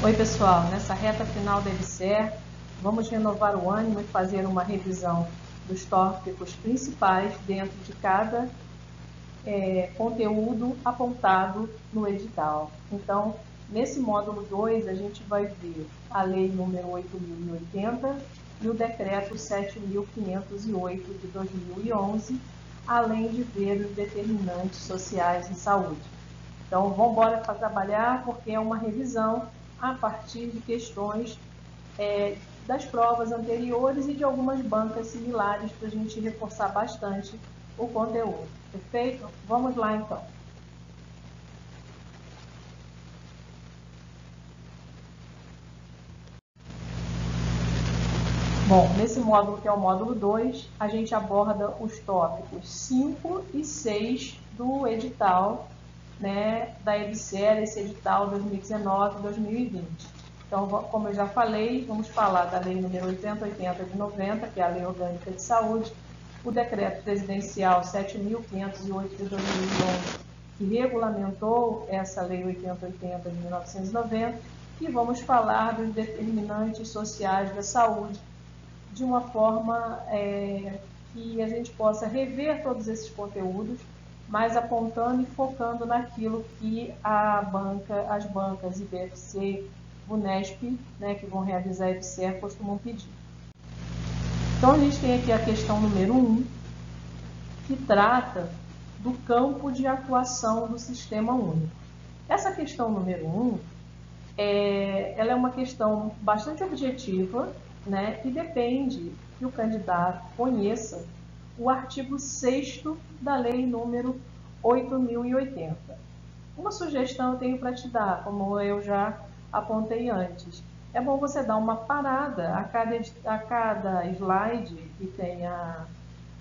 Oi pessoal, nessa reta final da EBSER, vamos renovar o ânimo e fazer uma revisão dos tópicos principais dentro de cada conteúdo apontado no edital. Então, nesse módulo 2, a gente vai ver a Lei número 8.080 e o Decreto 7.508 de 2011, além de ver os determinantes sociais em saúde. Então, vamos embora para trabalhar, porque é uma revisão a partir de questões das provas anteriores e de algumas bancas similares para a gente reforçar bastante o conteúdo. Perfeito? Vamos lá, então. Bom, nesse módulo, que é o módulo 2, a gente aborda os tópicos 5 e 6 do edital, da EBSER, esse edital 2019-2020. Então, como eu já falei, vamos falar da Lei número 8080 de 90, que é a Lei Orgânica de Saúde, o Decreto Presidencial 7.508 de 2011, que regulamentou essa Lei 8080 de 1990, e vamos falar dos determinantes sociais da saúde, de uma forma que a gente possa rever todos esses conteúdos, mas apontando e focando naquilo que as bancas IBFC, UNESP, que vão realizar a EBSER, costumam pedir. Então, a gente tem aqui a questão número 1, que trata do campo de atuação do Sistema Único. Essa questão número 1, ela é uma questão bastante objetiva, e depende que o candidato conheça o artigo 6º da Lei número 8.080. Uma sugestão eu tenho para te dar, como eu já apontei antes. É bom você dar uma parada a cada slide que tenha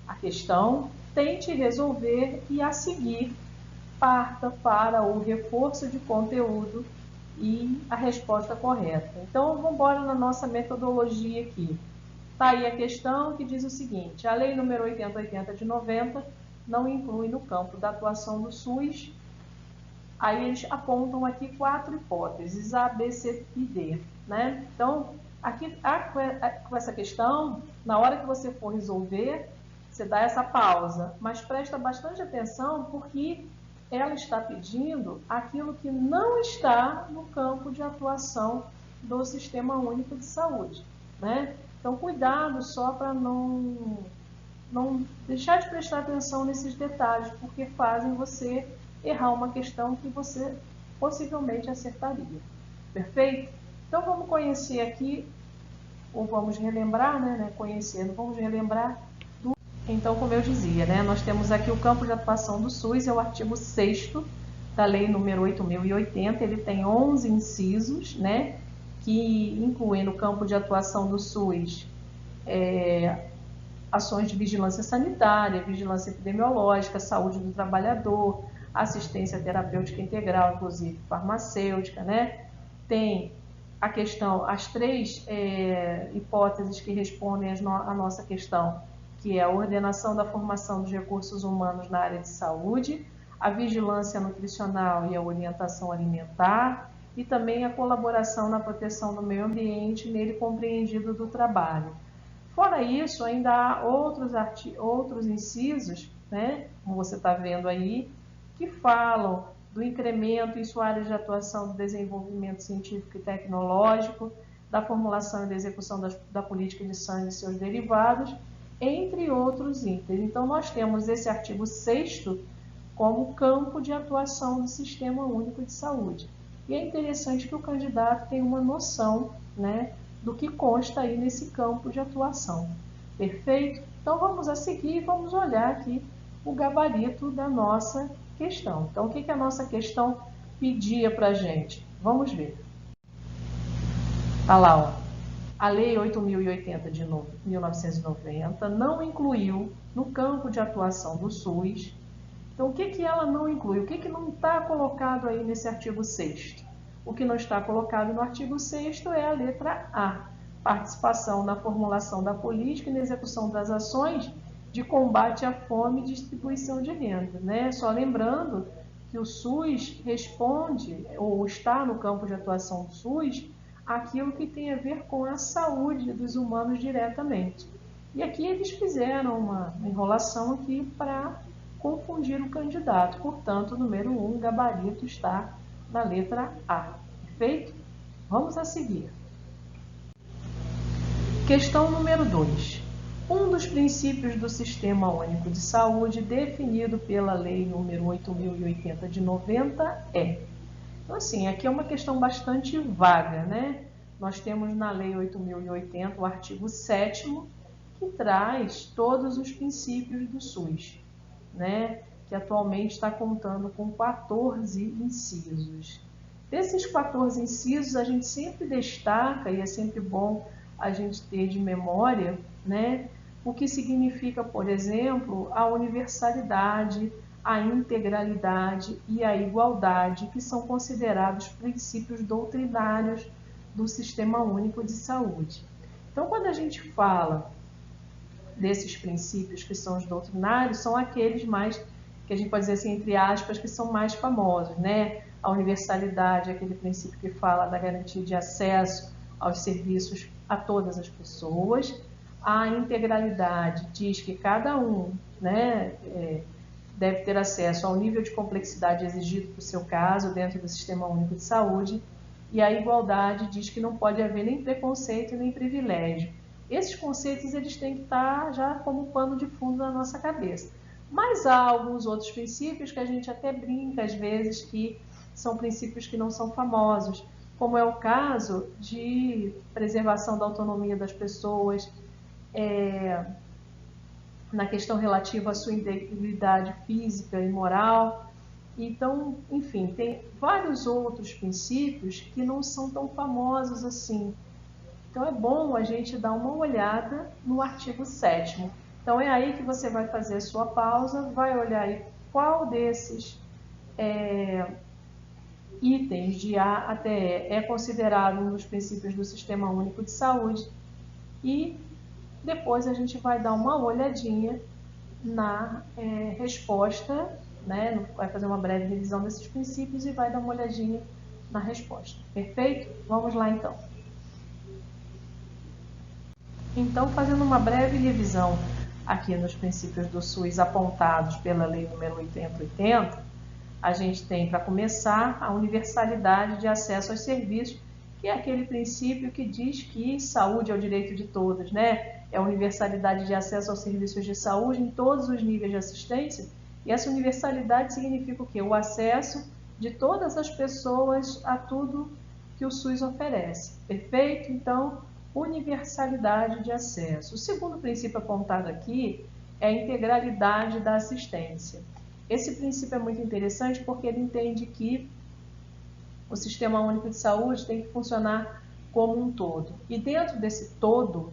a questão, tente resolver e a seguir parta para o reforço de conteúdo e a resposta correta. Então, vamos embora na nossa metodologia aqui. Está aí a questão que diz o seguinte: a Lei número 8080 de 90 não inclui no campo da atuação do SUS. Aí eles apontam aqui 4 hipóteses, A, B, C e D. Então, aqui com essa questão, na hora que você for resolver, você dá essa pausa, mas presta bastante atenção porque ela está pedindo aquilo que não está no campo de atuação do Sistema Único de Saúde. Então, cuidado só para não deixar de prestar atenção nesses detalhes, porque fazem você errar uma questão que você possivelmente acertaria. Perfeito? Então, vamos conhecer aqui, ou vamos relembrar, vamos relembrar. Então, como eu dizia, nós temos aqui o campo de atuação do SUS, é o artigo 6º da Lei número 8.080, ele tem 11 incisos, que incluem no campo de atuação do SUS ações de vigilância sanitária, vigilância epidemiológica, saúde do trabalhador, assistência terapêutica integral, inclusive farmacêutica, Tem a questão, as 3 hipóteses que respondem à nossa questão, que é a ordenação da formação dos recursos humanos na área de saúde, a vigilância nutricional e a orientação alimentar, e também a colaboração na proteção do meio ambiente, nele compreendido do trabalho. Fora isso, ainda há outros incisos, como você está vendo aí, que falam do incremento em sua área de atuação do desenvolvimento científico e tecnológico, da formulação e da execução da política de sangue e seus derivados, entre outros itens. Então, nós temos esse artigo 6º como campo de atuação do Sistema Único de Saúde. E é interessante que o candidato tenha uma noção, do que consta aí nesse campo de atuação. Perfeito? Então, vamos a seguir e vamos olhar aqui o gabarito da nossa questão. Então, o que a nossa questão pedia para a gente? Vamos ver. Está lá, ó. A Lei 8.080 de 1990 não incluiu no campo de atuação do SUS. Então, o que ela não inclui? O que não está colocado aí nesse artigo 6º? O que não está colocado no artigo 6º é a letra A, participação na formulação da política e na execução das ações de combate à fome e distribuição de renda. Só lembrando que o SUS responde, ou está no campo de atuação do SUS, aquilo que tem a ver com a saúde dos humanos diretamente. E aqui eles fizeram uma enrolação aqui para confundir o candidato. Portanto, o número 1, gabarito, está na letra A. Perfeito? Vamos a seguir. Questão número 2. Um dos princípios do Sistema Único de Saúde, definido pela Lei número 8.080 de 90, é... Então, assim, aqui é uma questão bastante vaga, né? Nós temos na Lei 8.080 o artigo 7º, que traz todos os princípios do SUS, né? Que atualmente está contando com 14 incisos. Desses 14 incisos, a gente sempre destaca, e é sempre bom a gente ter de memória, né, o que significa, por exemplo, a universalidade, a integralidade e a igualdade, que são considerados princípios doutrinários do Sistema Único de Saúde. Então, quando a gente fala desses princípios que são os doutrinários, são aqueles mais, que a gente pode dizer assim, entre aspas, que são mais famosos, né? A universalidade, aquele princípio que fala da garantia de acesso aos serviços a todas as pessoas. A integralidade diz que cada um, né, deve ter acesso ao nível de complexidade exigido para o seu caso dentro do Sistema Único de Saúde. E a igualdade diz que não pode haver nem preconceito nem privilégio. Esses conceitos eles têm que estar já como pano de fundo na nossa cabeça. Mas há alguns outros princípios que a gente até brinca às vezes que são princípios que não são famosos, como é o caso de preservação da autonomia das pessoas, na questão relativa à sua integridade física e moral. Então, enfim, tem vários outros princípios que não são tão famosos assim. Então, é bom a gente dar uma olhada no artigo 7º. Então, é aí que você vai fazer a sua pausa, vai olhar aí qual desses itens de A até E é considerado um dos princípios do Sistema Único de Saúde e depois a gente vai dar uma olhadinha na resposta, né? Vai fazer uma breve revisão desses princípios e vai dar uma olhadinha na resposta. Perfeito? Vamos lá então. Então, fazendo uma breve revisão aqui nos princípios do SUS apontados pela Lei número 8080, a gente tem, para começar, a universalidade de acesso aos serviços, que é aquele princípio que diz que saúde é o direito de todos, né? É a universalidade de acesso aos serviços de saúde em todos os níveis de assistência. E essa universalidade significa o quê? O acesso de todas as pessoas a tudo que o SUS oferece. Perfeito? Então, universalidade de acesso. O segundo princípio apontado aqui é a integralidade da assistência. Esse princípio é muito interessante porque ele entende que o Sistema Único de Saúde tem que funcionar como um todo. E dentro desse todo,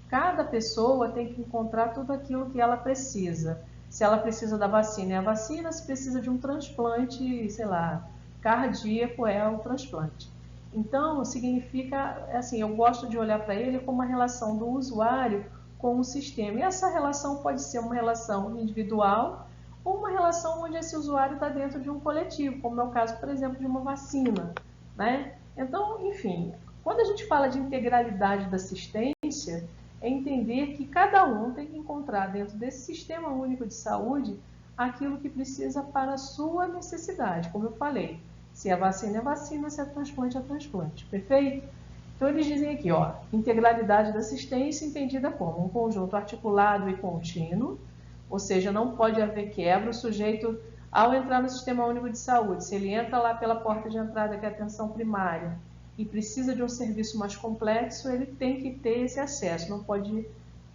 cada pessoa tem que encontrar tudo aquilo que ela precisa. Se ela precisa da vacina, é a vacina. Se precisa de um transplante, sei lá, cardíaco, é o transplante. Então, significa, assim, eu gosto de olhar para ele como uma relação do usuário com o sistema. E essa relação pode ser uma relação individual ou uma relação onde esse usuário está dentro de um coletivo, como é o caso, por exemplo, de uma vacina, né? Então, enfim, quando a gente fala de integralidade da assistência, é entender que cada um tem que encontrar dentro desse Sistema Único de Saúde aquilo que precisa para a sua necessidade, como eu falei. Se é vacina, é vacina, se é transplante, é transplante. Perfeito? Então, eles dizem aqui, ó, integralidade da assistência entendida como um conjunto articulado e contínuo, ou seja, não pode haver quebra. O sujeito, ao entrar no Sistema Único de Saúde, se ele entra lá pela porta de entrada, que é a atenção primária, e precisa de um serviço mais complexo, ele tem que ter esse acesso, não pode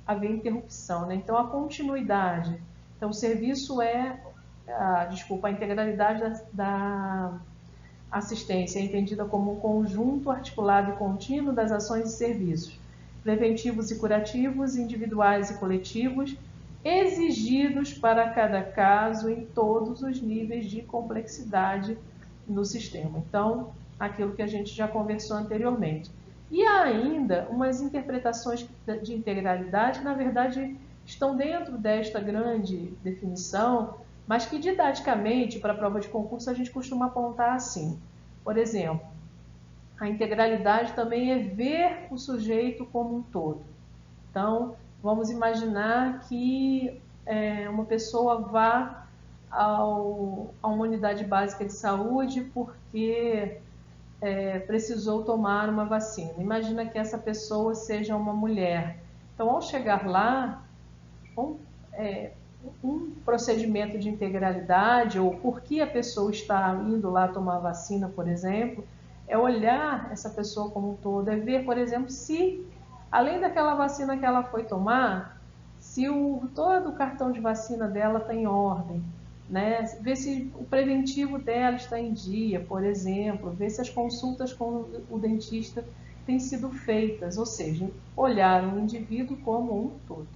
haver interrupção, né? Então, a continuidade. Então, o serviço a integralidade da assistência é entendida como um conjunto articulado e contínuo das ações e serviços, preventivos e curativos, individuais e coletivos, exigidos para cada caso em todos os níveis de complexidade no sistema. Então, aquilo que a gente já conversou anteriormente. E há ainda umas interpretações de integralidade que, na verdade, estão dentro desta grande definição, mas que didaticamente, para a prova de concurso, a gente costuma apontar assim. Por exemplo, a integralidade também é ver o sujeito como um todo. Então, vamos imaginar que uma pessoa vá a uma unidade básica de saúde porque precisou tomar uma vacina. Imagina que essa pessoa seja uma mulher. Então, ao chegar lá, um procedimento de integralidade, ou por que a pessoa está indo lá tomar vacina, por exemplo, é olhar essa pessoa como um todo, é ver, por exemplo, se, além daquela vacina que ela foi tomar, se todo o cartão de vacina dela está em ordem, né? Ver se o preventivo dela está em dia, por exemplo, ver se as consultas com o dentista têm sido feitas, ou seja, olhar o indivíduo como um todo.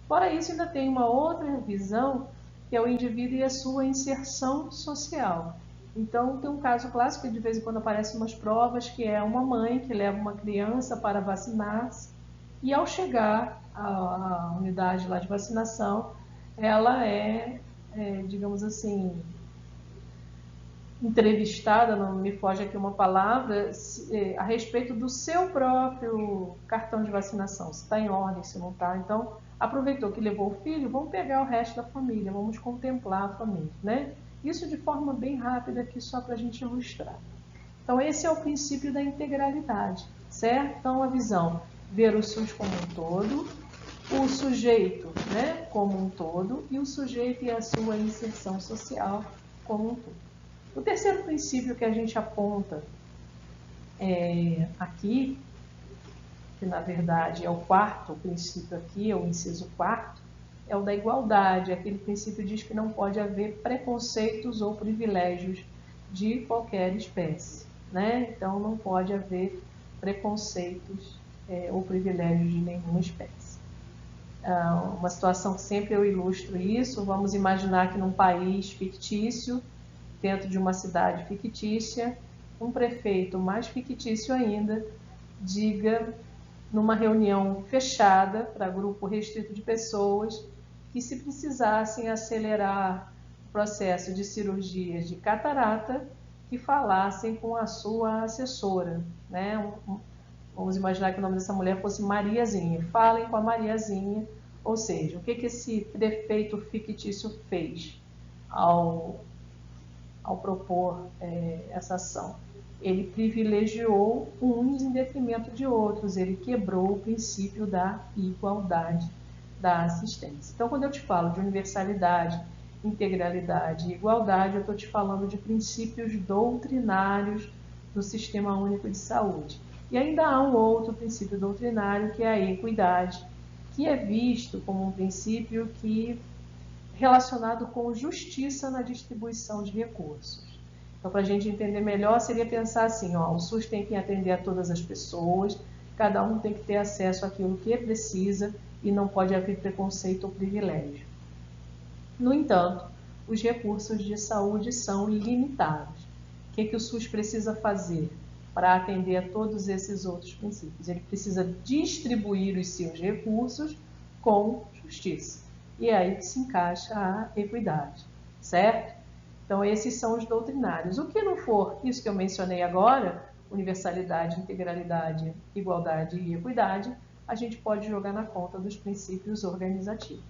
Fora isso, ainda tem uma outra visão, que é o indivíduo e a sua inserção social. Então, tem um caso clássico que de vez em quando aparece umas provas, que é uma mãe que leva uma criança para vacinar-se e ao chegar à unidade lá de vacinação, ela digamos assim, entrevistada, não me foge aqui uma palavra, a respeito do seu próprio cartão de vacinação, se está em ordem, se não está. Então, aproveitou que levou o filho, vamos pegar o resto da família, vamos contemplar a família, né? Isso de forma bem rápida aqui, só para a gente ilustrar. Então, esse é o princípio da integralidade, certo? Então, a visão, ver o SUS como um todo, o sujeito, né, como um todo, e o sujeito e a sua inserção social como um todo. O terceiro princípio que a gente aponta aqui, que na verdade é o quarto princípio aqui, é o inciso quarto, é o da igualdade. Aquele princípio diz que não pode haver preconceitos ou privilégios de qualquer espécie, né? Então não pode haver preconceitos ou privilégios de nenhuma espécie. Uma situação que sempre eu ilustro isso, vamos imaginar que num país fictício, dentro de uma cidade fictícia, um prefeito mais fictício ainda diga, numa reunião fechada para grupo restrito de pessoas, que se precisassem acelerar o processo de cirurgias de catarata, que falassem com a sua assessora, né? Vamos imaginar que o nome dessa mulher fosse Mariazinha. Falem com a Mariazinha, ou seja, o que esse prefeito fictício fez ao propor essa ação? Ele privilegiou uns em detrimento de outros, ele quebrou o princípio da igualdade da assistência. Então, quando eu te falo de universalidade, integralidade e igualdade, eu estou te falando de princípios doutrinários do Sistema Único de Saúde. E ainda há um outro princípio doutrinário, que é a equidade, que é visto como um princípio relacionado com justiça na distribuição de recursos. Então, para a gente entender melhor, seria pensar assim, o SUS tem que atender a todas as pessoas, cada um tem que ter acesso àquilo que precisa e não pode haver preconceito ou privilégio. No entanto, os recursos de saúde são limitados. O que o SUS precisa fazer para atender a todos esses outros princípios? Ele precisa distribuir os seus recursos com justiça. E é aí que se encaixa a equidade, certo? Então, esses são os doutrinários. O que não for isso que eu mencionei agora, universalidade, integralidade, igualdade e equidade, a gente pode jogar na conta dos princípios organizativos.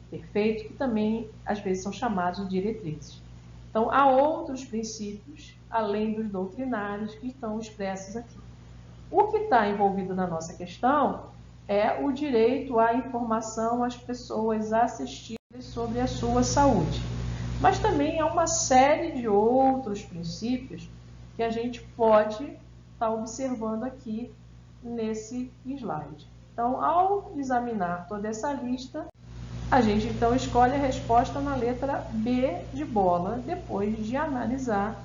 Perfeito? Que também, às vezes, são chamados de diretrizes. Então, há outros princípios, além dos doutrinários, que estão expressos aqui. O que está envolvido na nossa questão é o direito à informação às pessoas assistidas sobre a sua saúde. Mas também há uma série de outros princípios que a gente pode estar observando aqui nesse slide. Então, ao examinar toda essa lista, a gente então escolhe a resposta na letra B de bola, depois de analisar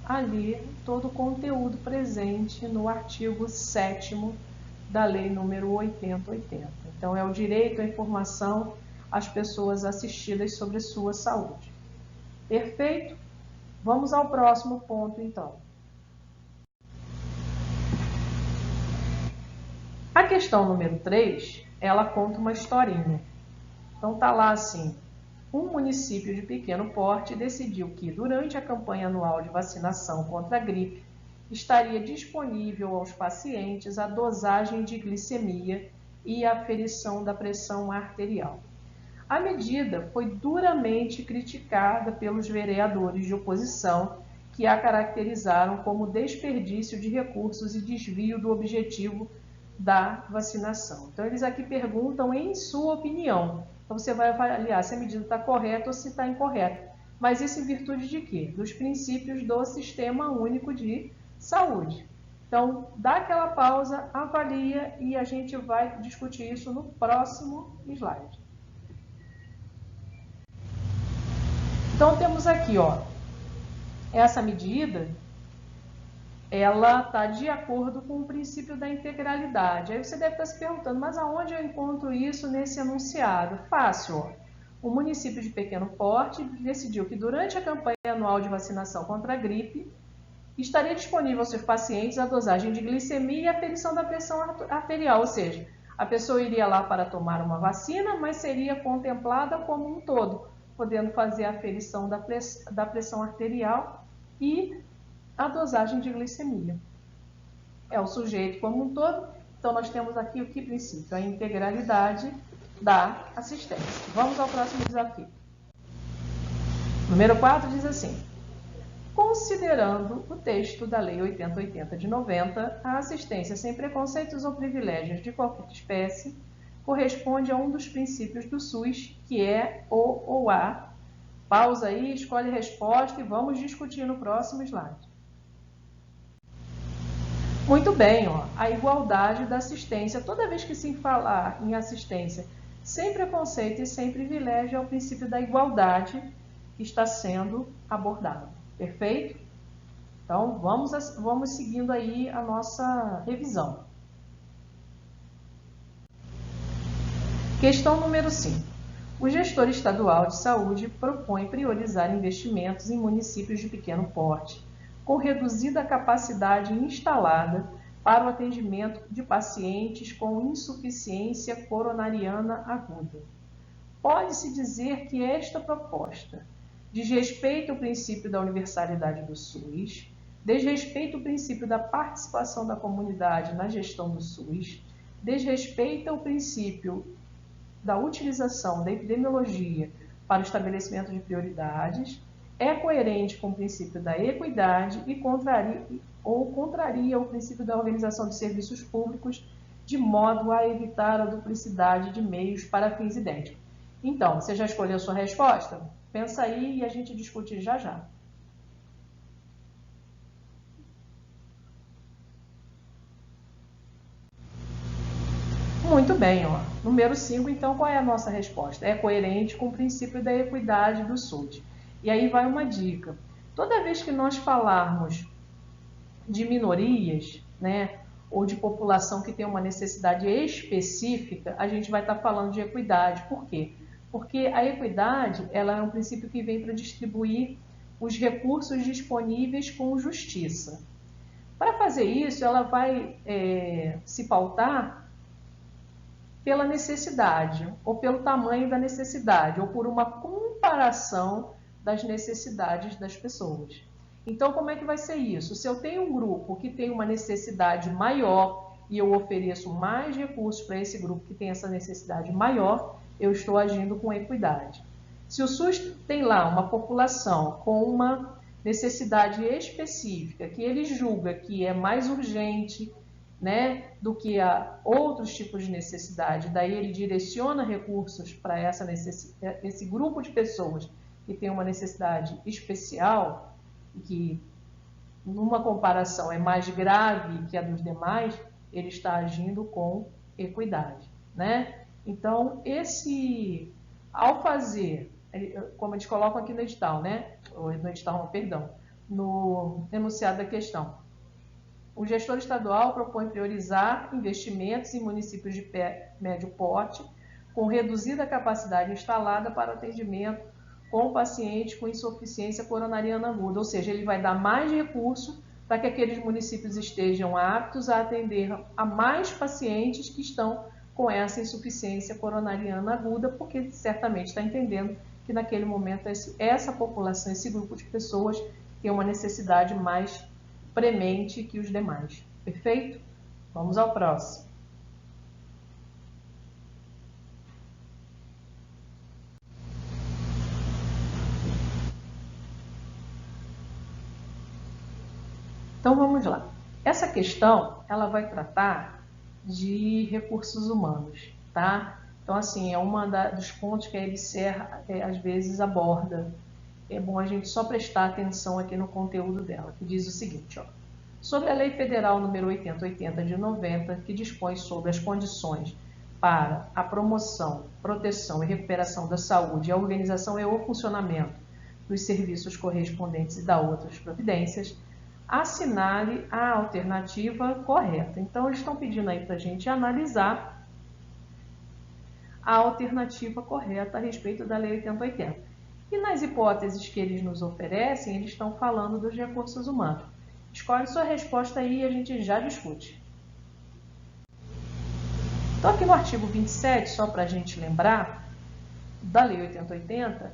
ali todo o conteúdo presente no artigo 7º da Lei número 8080. Então, é o direito à informação às pessoas assistidas sobre sua saúde. Perfeito? Vamos ao próximo ponto, então. A questão número 3, ela conta uma historinha. Então, tá lá assim, um município de pequeno porte decidiu que, durante a campanha anual de vacinação contra a gripe, estaria disponível aos pacientes a dosagem de glicemia e a aferição da pressão arterial. A medida foi duramente criticada pelos vereadores de oposição, que a caracterizaram como desperdício de recursos e desvio do objetivo da vacinação. Então, eles aqui perguntam em sua opinião. Então, você vai avaliar se a medida está correta ou se está incorreta. Mas isso em virtude de quê? Dos princípios do Sistema Único de Saúde. Então, dá aquela pausa, avalia e a gente vai discutir isso no próximo slide. Então, temos aqui, essa medida, ela está de acordo com o princípio da integralidade. Aí você deve estar se perguntando, mas aonde eu encontro isso nesse enunciado? Fácil, O município de pequeno porte decidiu que durante a campanha anual de vacinação contra a gripe, estaria disponível aos seus pacientes a dosagem de glicemia e a aferição da pressão arterial, ou seja, a pessoa iria lá para tomar uma vacina, mas seria contemplada como um todo, podendo fazer a aferição da pressão arterial e a dosagem de glicemia. É o sujeito como um todo, então nós temos aqui o que princípio? A integralidade da assistência. Vamos ao próximo desafio. Número 4 diz assim: considerando o texto da Lei 8080 de 90, a assistência sem preconceitos ou privilégios de qualquer espécie corresponde a um dos princípios do SUS, que é o ou a. Pausa aí, escolhe a resposta e vamos discutir no próximo slide. Muito bem, a igualdade da assistência. Toda vez que se falar em assistência sem preconceito e sem privilégio, é o princípio da igualdade que está sendo abordado. Perfeito? Então, vamos seguindo aí a nossa revisão. Questão número 5. O gestor estadual de saúde propõe priorizar investimentos em municípios de pequeno porte, com reduzida capacidade instalada para o atendimento de pacientes com insuficiência coronariana aguda. Pode-se dizer que esta proposta desrespeita o princípio da universalidade do SUS, desrespeita o princípio da participação da comunidade na gestão do SUS, desrespeita o princípio da utilização da epidemiologia para o estabelecimento de prioridades, é coerente com o princípio da equidade e contraria o princípio da organização de serviços públicos, de modo a evitar a duplicidade de meios para fins idênticos. Então, você já escolheu a sua resposta? Pensa aí e a gente discute já já. Muito bem, Número 5, então, qual é a nossa resposta? É coerente com o princípio da equidade do SUS. E aí vai uma dica. Toda vez que nós falarmos de minorias, ou de população que tem uma necessidade específica, a gente vai estar falando de equidade. Por quê? Porque a equidade, ela é um princípio que vem para distribuir os recursos disponíveis com justiça. Para fazer isso, ela vai se pautar pela necessidade, ou pelo tamanho da necessidade, ou por uma comparação das necessidades das pessoas. Então, como é que vai ser isso? Se eu tenho um grupo que tem uma necessidade maior e eu ofereço mais recursos para esse grupo que tem essa necessidade maior, eu estou agindo com equidade. Se o SUS tem lá uma população com uma necessidade específica, que ele julga que é mais urgente, do que a outros tipos de necessidade, daí ele direciona recursos para esse grupo de pessoas que tem uma necessidade especial, que numa comparação é mais grave que a dos demais, ele está agindo com equidade, Então, ao fazer, como eles colocam aqui no edital, no enunciado da questão, o gestor estadual propõe priorizar investimentos em municípios de médio porte, com reduzida capacidade instalada para atendimento com pacientes com insuficiência coronariana aguda, ou seja, ele vai dar mais recurso para que aqueles municípios estejam aptos a atender a mais pacientes que estão com essa insuficiência coronariana aguda, porque certamente está entendendo que naquele momento essa população, esse grupo de pessoas tem uma necessidade mais premente que os demais. Perfeito? Vamos ao próximo. Então vamos lá. Essa questão, ela vai tratar de recursos humanos, tá? Então assim, é uma dos pontos que a EBSERH às vezes aborda. É bom a gente só prestar atenção aqui no conteúdo dela, que diz o seguinte, ó. Sobre a Lei Federal número 8080 de 90, que dispõe sobre as condições para a promoção, proteção e recuperação da saúde, a organização e o funcionamento dos serviços correspondentes e da outras providências, assinale a alternativa correta. Então, eles estão pedindo aí para a gente analisar a alternativa correta a respeito da Lei 8080. E nas hipóteses que eles nos oferecem, eles estão falando dos recursos humanos. Escolhe sua resposta aí e a gente já discute. Então, aqui no artigo 27, só para a gente lembrar, da Lei 8080,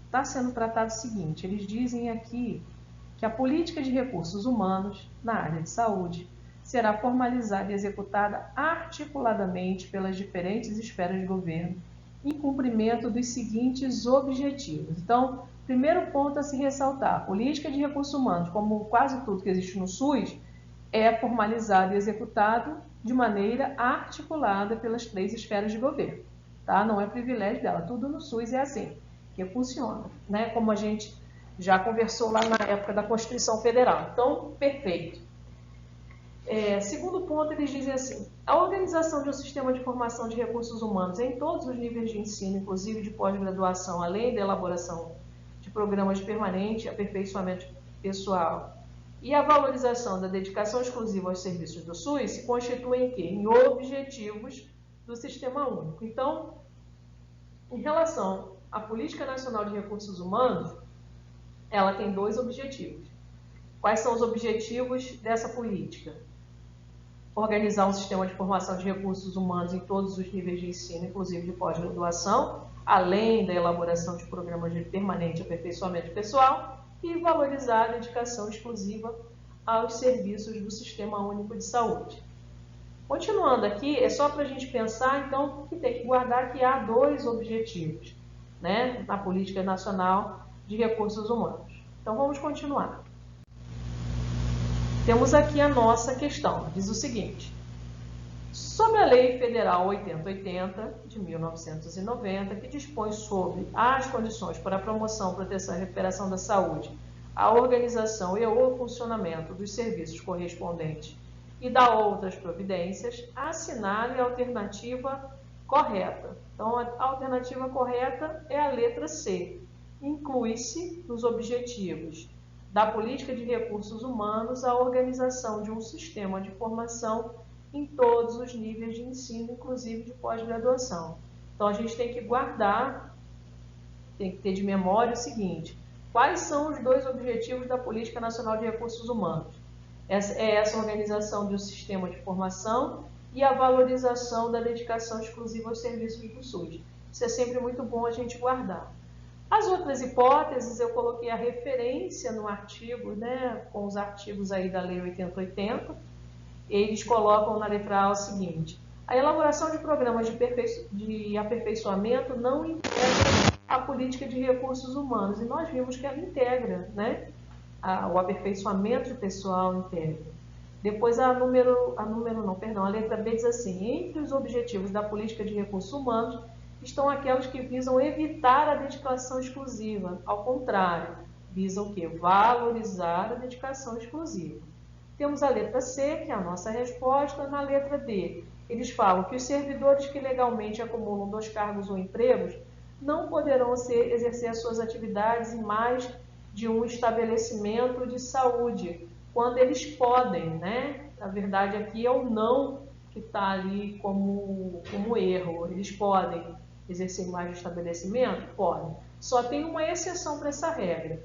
está sendo tratado o seguinte, eles dizem aqui que a política de recursos humanos na área de saúde será formalizada e executada articuladamente pelas diferentes esferas de governo em cumprimento dos seguintes objetivos. Então, primeiro ponto a se ressaltar, a política de recursos humanos, como quase tudo que existe no SUS, é formalizado e executado de maneira articulada pelas 3 esferas de governo. Tá? Não é privilégio dela, tudo no SUS é assim, que funciona, né? Como a gente já conversou lá na época da Constituição Federal. Então, perfeito. Segundo ponto, eles dizem assim, a organização de um sistema de formação de recursos humanos em todos os níveis de ensino, inclusive de pós-graduação, além da elaboração de programas de permanente aperfeiçoamento pessoal e a valorização da dedicação exclusiva aos serviços do SUS, se constituem em quê? Em objetivos do Sistema Único. Então, em relação à Política Nacional de Recursos Humanos, ela tem 2 objetivos. Quais são os objetivos dessa política? Organizar um sistema de formação de recursos humanos em todos os níveis de ensino, inclusive de pós-graduação, além da elaboração de programas de permanente aperfeiçoamento pessoal e valorizar a dedicação exclusiva aos serviços do Sistema Único de Saúde. Continuando aqui, é só para a gente pensar, então, que tem que guardar que há 2 objetivos, né, na Política Nacional de Recursos Humanos. Então, vamos continuar. Temos aqui a nossa questão, diz o seguinte, sobre a Lei Federal 8080 de 1990, que dispõe sobre as condições para a promoção, proteção e recuperação da saúde, a organização e o funcionamento dos serviços correspondentes e da outras providências, assinale a alternativa correta. Então, a alternativa correta é a letra C. Inclui-se nos objetivos da política de recursos humanos a organização de um sistema de formação em todos os níveis de ensino, inclusive de pós-graduação. Então, a gente tem que guardar, tem que ter de memória o seguinte, quais são os 2 objetivos da Política Nacional de Recursos Humanos? Essa organização de um sistema de formação e a valorização da dedicação exclusiva aos serviços do SUS. Isso é sempre muito bom a gente guardar. As outras hipóteses, eu coloquei a referência no artigo, né, com os artigos aí da Lei 8080. Eles colocam na letra A o seguinte, a elaboração de programas de aperfeiçoamento não integra a política de recursos humanos. E nós vimos que ela integra, né? O aperfeiçoamento de pessoal integra. Depois a letra B diz assim, entre os objetivos da política de recursos humanos, estão aquelas que visam evitar a dedicação exclusiva. Ao contrário, visam o quê? Valorizar a dedicação exclusiva. Temos a letra C, que é a nossa resposta. Na letra D, eles falam que os servidores que legalmente acumulam 2 cargos ou empregos não poderão exercer as suas atividades em mais de um estabelecimento de saúde, quando eles podem, né? Na verdade, aqui é o não que está ali como erro. Eles podem exercer mais de estabelecimento? Podem. Só tem uma exceção para essa regra.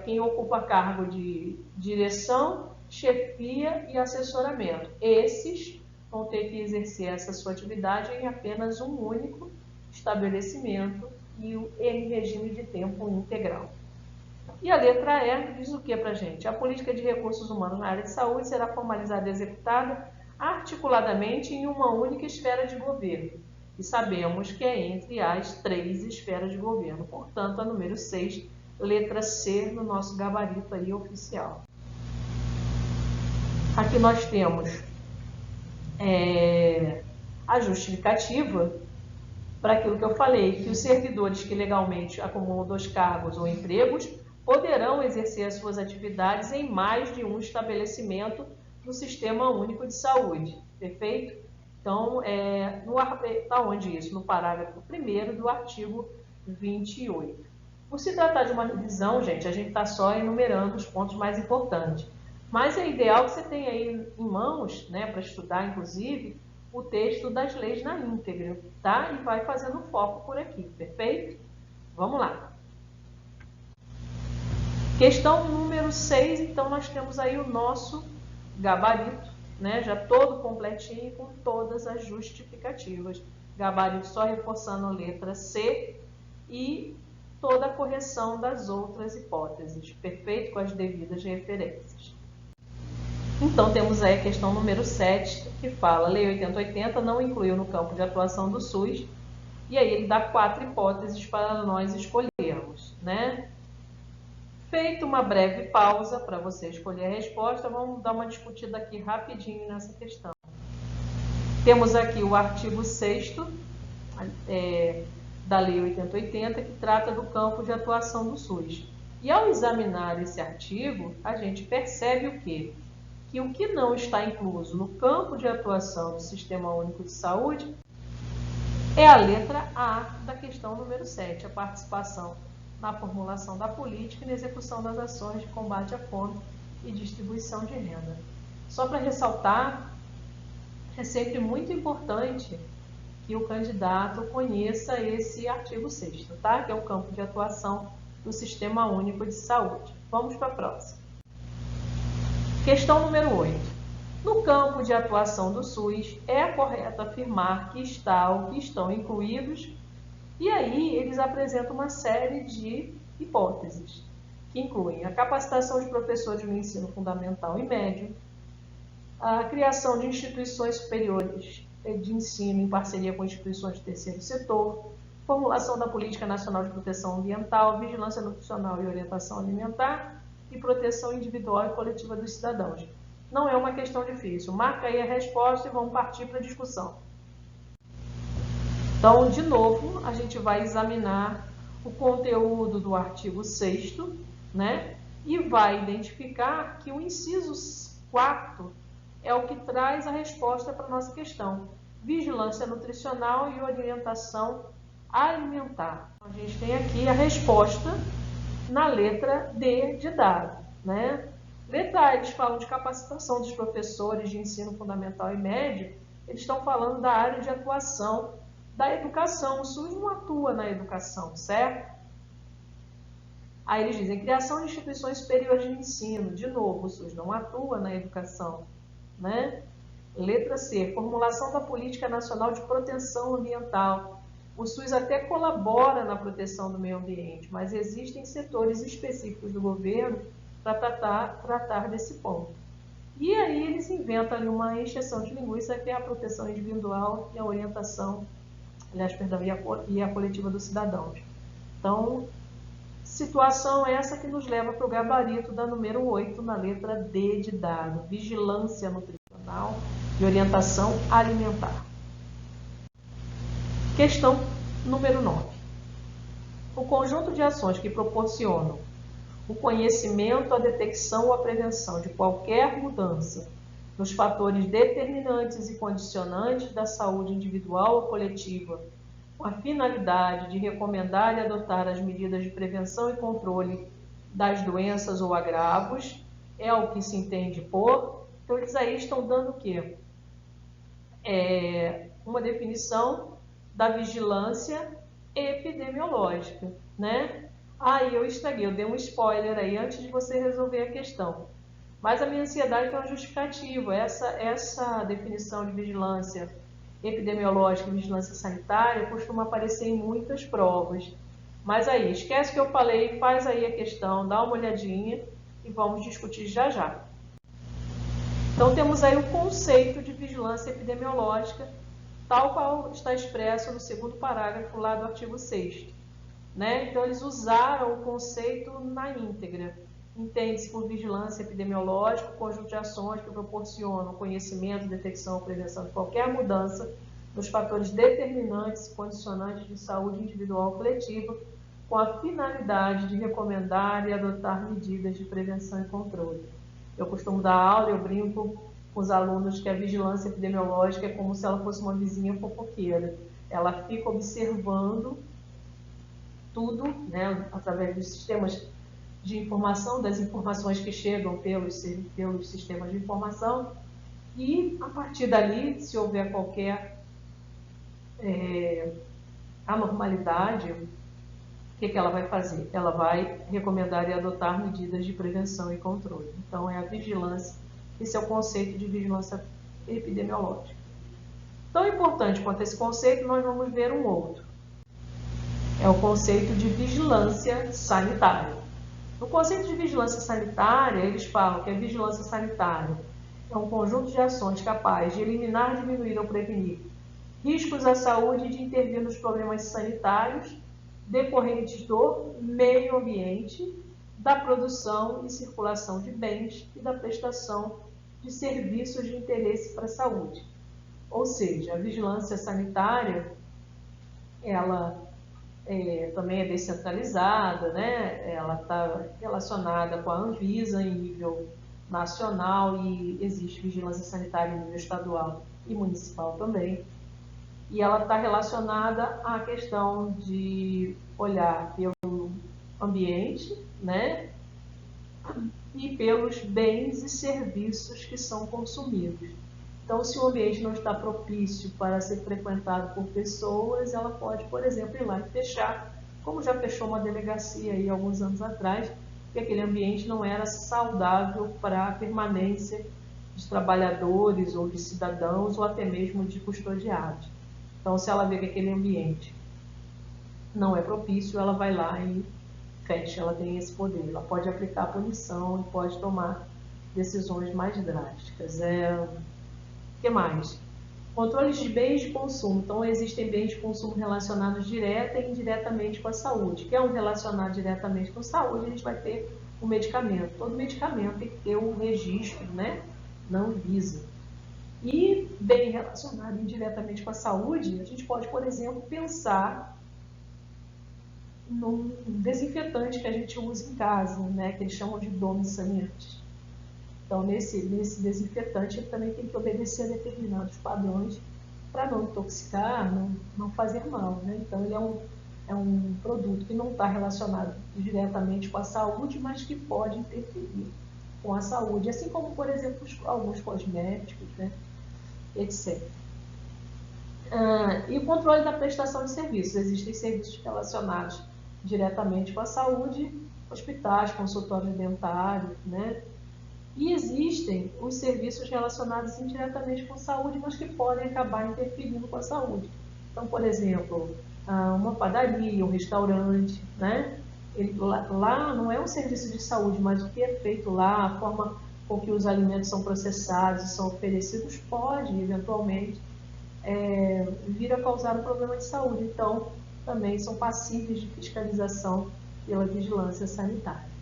Quem ocupa cargo de direção, chefia e assessoramento. Esses vão ter que exercer essa sua atividade em apenas um único estabelecimento em regime de tempo integral. E a letra E diz o que para a gente? A política de recursos humanos na área de saúde será formalizada e executada articuladamente em uma única esfera de governo. E sabemos que é entre as 3 esferas de governo. Portanto, a número 6, letra C, no nosso gabarito aí oficial. Aqui nós temos a justificativa para aquilo que eu falei, que os servidores que legalmente acumulam 2 cargos ou empregos poderão exercer as suas atividades em mais de um estabelecimento do Sistema Único de Saúde. Perfeito? Então, está onde isso? No parágrafo 1º do artigo 28. Por se tratar de uma revisão, gente, a gente está só enumerando os pontos mais importantes. Mas é ideal que você tenha aí em mãos, né, para estudar, inclusive, o texto das leis na íntegra, tá? E vai fazendo foco por aqui, perfeito? Vamos lá. Questão número 6, então nós temos aí o nosso gabarito, né? Já todo completinho com todas as justificativas. Gabarito só reforçando a letra C e toda a correção das outras hipóteses, perfeito? Com as devidas referências. Então, temos aí a questão número 7, que fala, Lei 8080 não incluiu no campo de atuação do SUS, e aí ele dá 4 hipóteses para nós escolhermos, né? Feito uma breve pausa para você escolher a resposta, vamos dar uma discutida aqui rapidinho nessa questão. Temos aqui o artigo 6º da Lei 8080, que trata do campo de atuação do SUS. E ao examinar esse artigo, a gente percebe o quê? Que o que não está incluso no campo de atuação do Sistema Único de Saúde é a letra A da questão número 7, a participação na formulação da política e na execução das ações de combate à fome e distribuição de renda. Só para ressaltar, é sempre muito importante que o candidato conheça esse artigo 6º, tá? Que é o campo de atuação do Sistema Único de Saúde. Vamos para a próxima. Questão número 8. No campo de atuação do SUS, é correto afirmar que está ou que estão incluídos, e aí eles apresentam uma série de hipóteses, que incluem a capacitação de professores no ensino fundamental e médio, a criação de instituições superiores de ensino em parceria com instituições do terceiro setor, formulação da Política Nacional de Proteção Ambiental, vigilância nutricional e orientação alimentar e proteção individual e coletiva dos cidadãos. Não é uma questão difícil. Marca aí a resposta e vamos partir para a discussão. Então, de novo, a gente vai examinar o conteúdo do artigo 6º, né? E vai identificar que o inciso 4º é o que traz a resposta para a nossa questão. Vigilância nutricional e orientação alimentar. A gente tem aqui a resposta na letra D de dado, né? Letra A, eles falam de capacitação dos professores de ensino fundamental e médio, eles estão falando da área de atuação da educação. O SUS não atua na educação, certo? Aí eles dizem, criação de instituições superiores de ensino. De novo, o SUS não atua na educação, né? Letra C, formulação da Política Nacional de Proteção Ambiental. O SUS até colabora na proteção do meio ambiente, mas existem setores específicos do governo para tratar desse ponto. E aí eles inventam ali uma encheção de linguiça, que é a proteção individual e a orientação, e a coletiva dos cidadãos. Então, situação essa que nos leva para o gabarito da número 8, na letra D de dado, vigilância nutricional e orientação alimentar. Questão número 9. O conjunto de ações que proporcionam o conhecimento, a detecção ou a prevenção de qualquer mudança nos fatores determinantes e condicionantes da saúde individual ou coletiva, com a finalidade de recomendar e adotar as medidas de prevenção e controle das doenças ou agravos, é o que se entende por. Então, eles aí estão dando o quê? Uma definição da vigilância epidemiológica, né? Aí eu estraguei, eu dei um spoiler aí antes de você resolver a questão. Mas a minha ansiedade tem uma justificativa. Essa definição de vigilância epidemiológica e vigilância sanitária costuma aparecer em muitas provas. Mas aí, esquece o que eu falei, faz aí a questão, dá uma olhadinha e vamos discutir já já. Então, temos aí o conceito de vigilância epidemiológica, tal qual está expresso no segundo parágrafo lá do artigo 6º. Né? Então, eles usaram o conceito na íntegra. Entende-se por vigilância epidemiológica o conjunto de ações que proporcionam conhecimento, detecção ou prevenção de qualquer mudança nos fatores determinantes e condicionantes de saúde individual ou coletiva, com a finalidade de recomendar e adotar medidas de prevenção e controle. Eu costumo dar aula, eu brinco com os alunos que a vigilância epidemiológica é como se ela fosse uma vizinha fofoqueira. Ela fica observando tudo, né, através dos sistemas de informação, das informações que chegam pelos sistemas de informação, e a partir dali, se houver qualquer anormalidade, o que ela vai fazer? Ela vai recomendar e adotar medidas de prevenção e controle. Então, é a vigilância, esse é o conceito de vigilância epidemiológica. Tão importante quanto esse conceito, nós vamos ver um outro. É o conceito de vigilância sanitária. No conceito de vigilância sanitária, eles falam que a vigilância sanitária é um conjunto de ações capaz de eliminar, diminuir ou prevenir riscos à saúde e de intervir nos problemas sanitários decorrentes do meio ambiente, da produção e circulação de bens e da prestação de serviços de interesse para a saúde. Ou seja, a vigilância sanitária, ela também é descentralizada, né? Ela está relacionada com a Anvisa em nível nacional e existe vigilância sanitária em nível estadual e municipal também. E ela está relacionada à questão de olhar pelo ambiente, né? E pelos bens e serviços que são consumidos. Então, se o ambiente não está propício para ser frequentado por pessoas, ela pode, por exemplo, ir lá e fechar, como já fechou uma delegacia aí alguns anos atrás, porque aquele ambiente não era saudável para a permanência de trabalhadores ou de cidadãos ou até mesmo de custodiados. Então, se ela vê que aquele ambiente não é propício, ela vai lá e fecha, ela tem esse poder. Ela pode aplicar punição e pode tomar decisões mais drásticas. O que mais? Controles de bens de consumo. Então, existem bens de consumo relacionados direta e indiretamente com a saúde. Que é um relacionado diretamente com a saúde, a gente vai ter o medicamento. Todo medicamento tem que ter um registro, né? Não Anvisa. E bem relacionado indiretamente com a saúde, a gente pode, por exemplo, pensar num desinfetante que a gente usa em casa, né? Que eles chamam de domo-saneante. Então, nesse desinfetante, ele também tem que obedecer a determinados padrões para não intoxicar, não fazer mal, né? Então, ele é um produto que não está relacionado diretamente com a saúde, mas que pode interferir com a saúde, assim como, por exemplo, alguns cosméticos, né? Etc. E o controle da prestação de serviços. Existem serviços relacionados diretamente com a saúde, hospitais, consultórios dentários, né? E existem os serviços relacionados indiretamente com a saúde, mas que podem acabar interferindo com a saúde. Então, por exemplo, uma padaria, um restaurante, né? Lá não é um serviço de saúde, mas o que é feito lá, a forma com que os alimentos são processados e são oferecidos, pode, eventualmente, vir a causar um problema de saúde. Então, também são passíveis de fiscalização pela vigilância sanitária.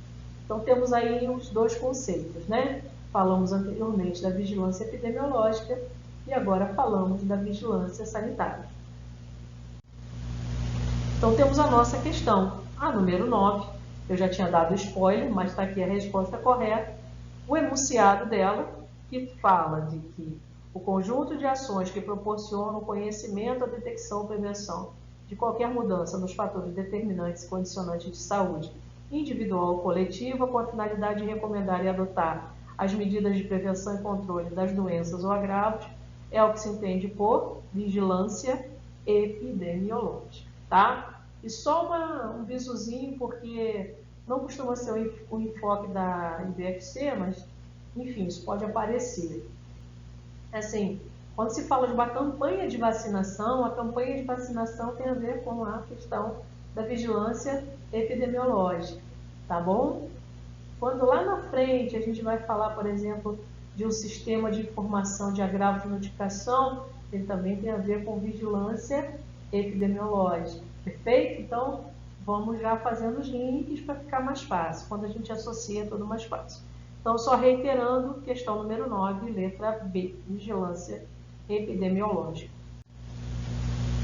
Então, temos aí os dois conceitos, né? Falamos anteriormente da vigilância epidemiológica e agora falamos da vigilância sanitária. Então, temos a nossa questão, a número 9. Eu já tinha dado spoiler, mas está aqui a resposta correta. O enunciado dela, que fala de que o conjunto de ações que proporcionam o conhecimento, a detecção e prevenção de qualquer mudança nos fatores determinantes e condicionantes de saúde individual ou coletiva, com a finalidade de recomendar e adotar as medidas de prevenção e controle das doenças ou agravos, é o que se entende por vigilância epidemiológica, tá? E só um visozinho, porque não costuma ser o enfoque da IBFC, mas, enfim, isso pode aparecer. Assim, quando se fala de uma campanha de vacinação, a campanha de vacinação tem a ver com a questão da vigilância epidemiológica, tá bom? Quando lá na frente a gente vai falar, por exemplo, de um sistema de informação de agravo de notificação, ele também tem a ver com vigilância epidemiológica, perfeito? Então, vamos já fazendo os links para ficar mais fácil, quando a gente associa é tudo mais fácil. Então, só reiterando, questão número 9, letra B, vigilância epidemiológica.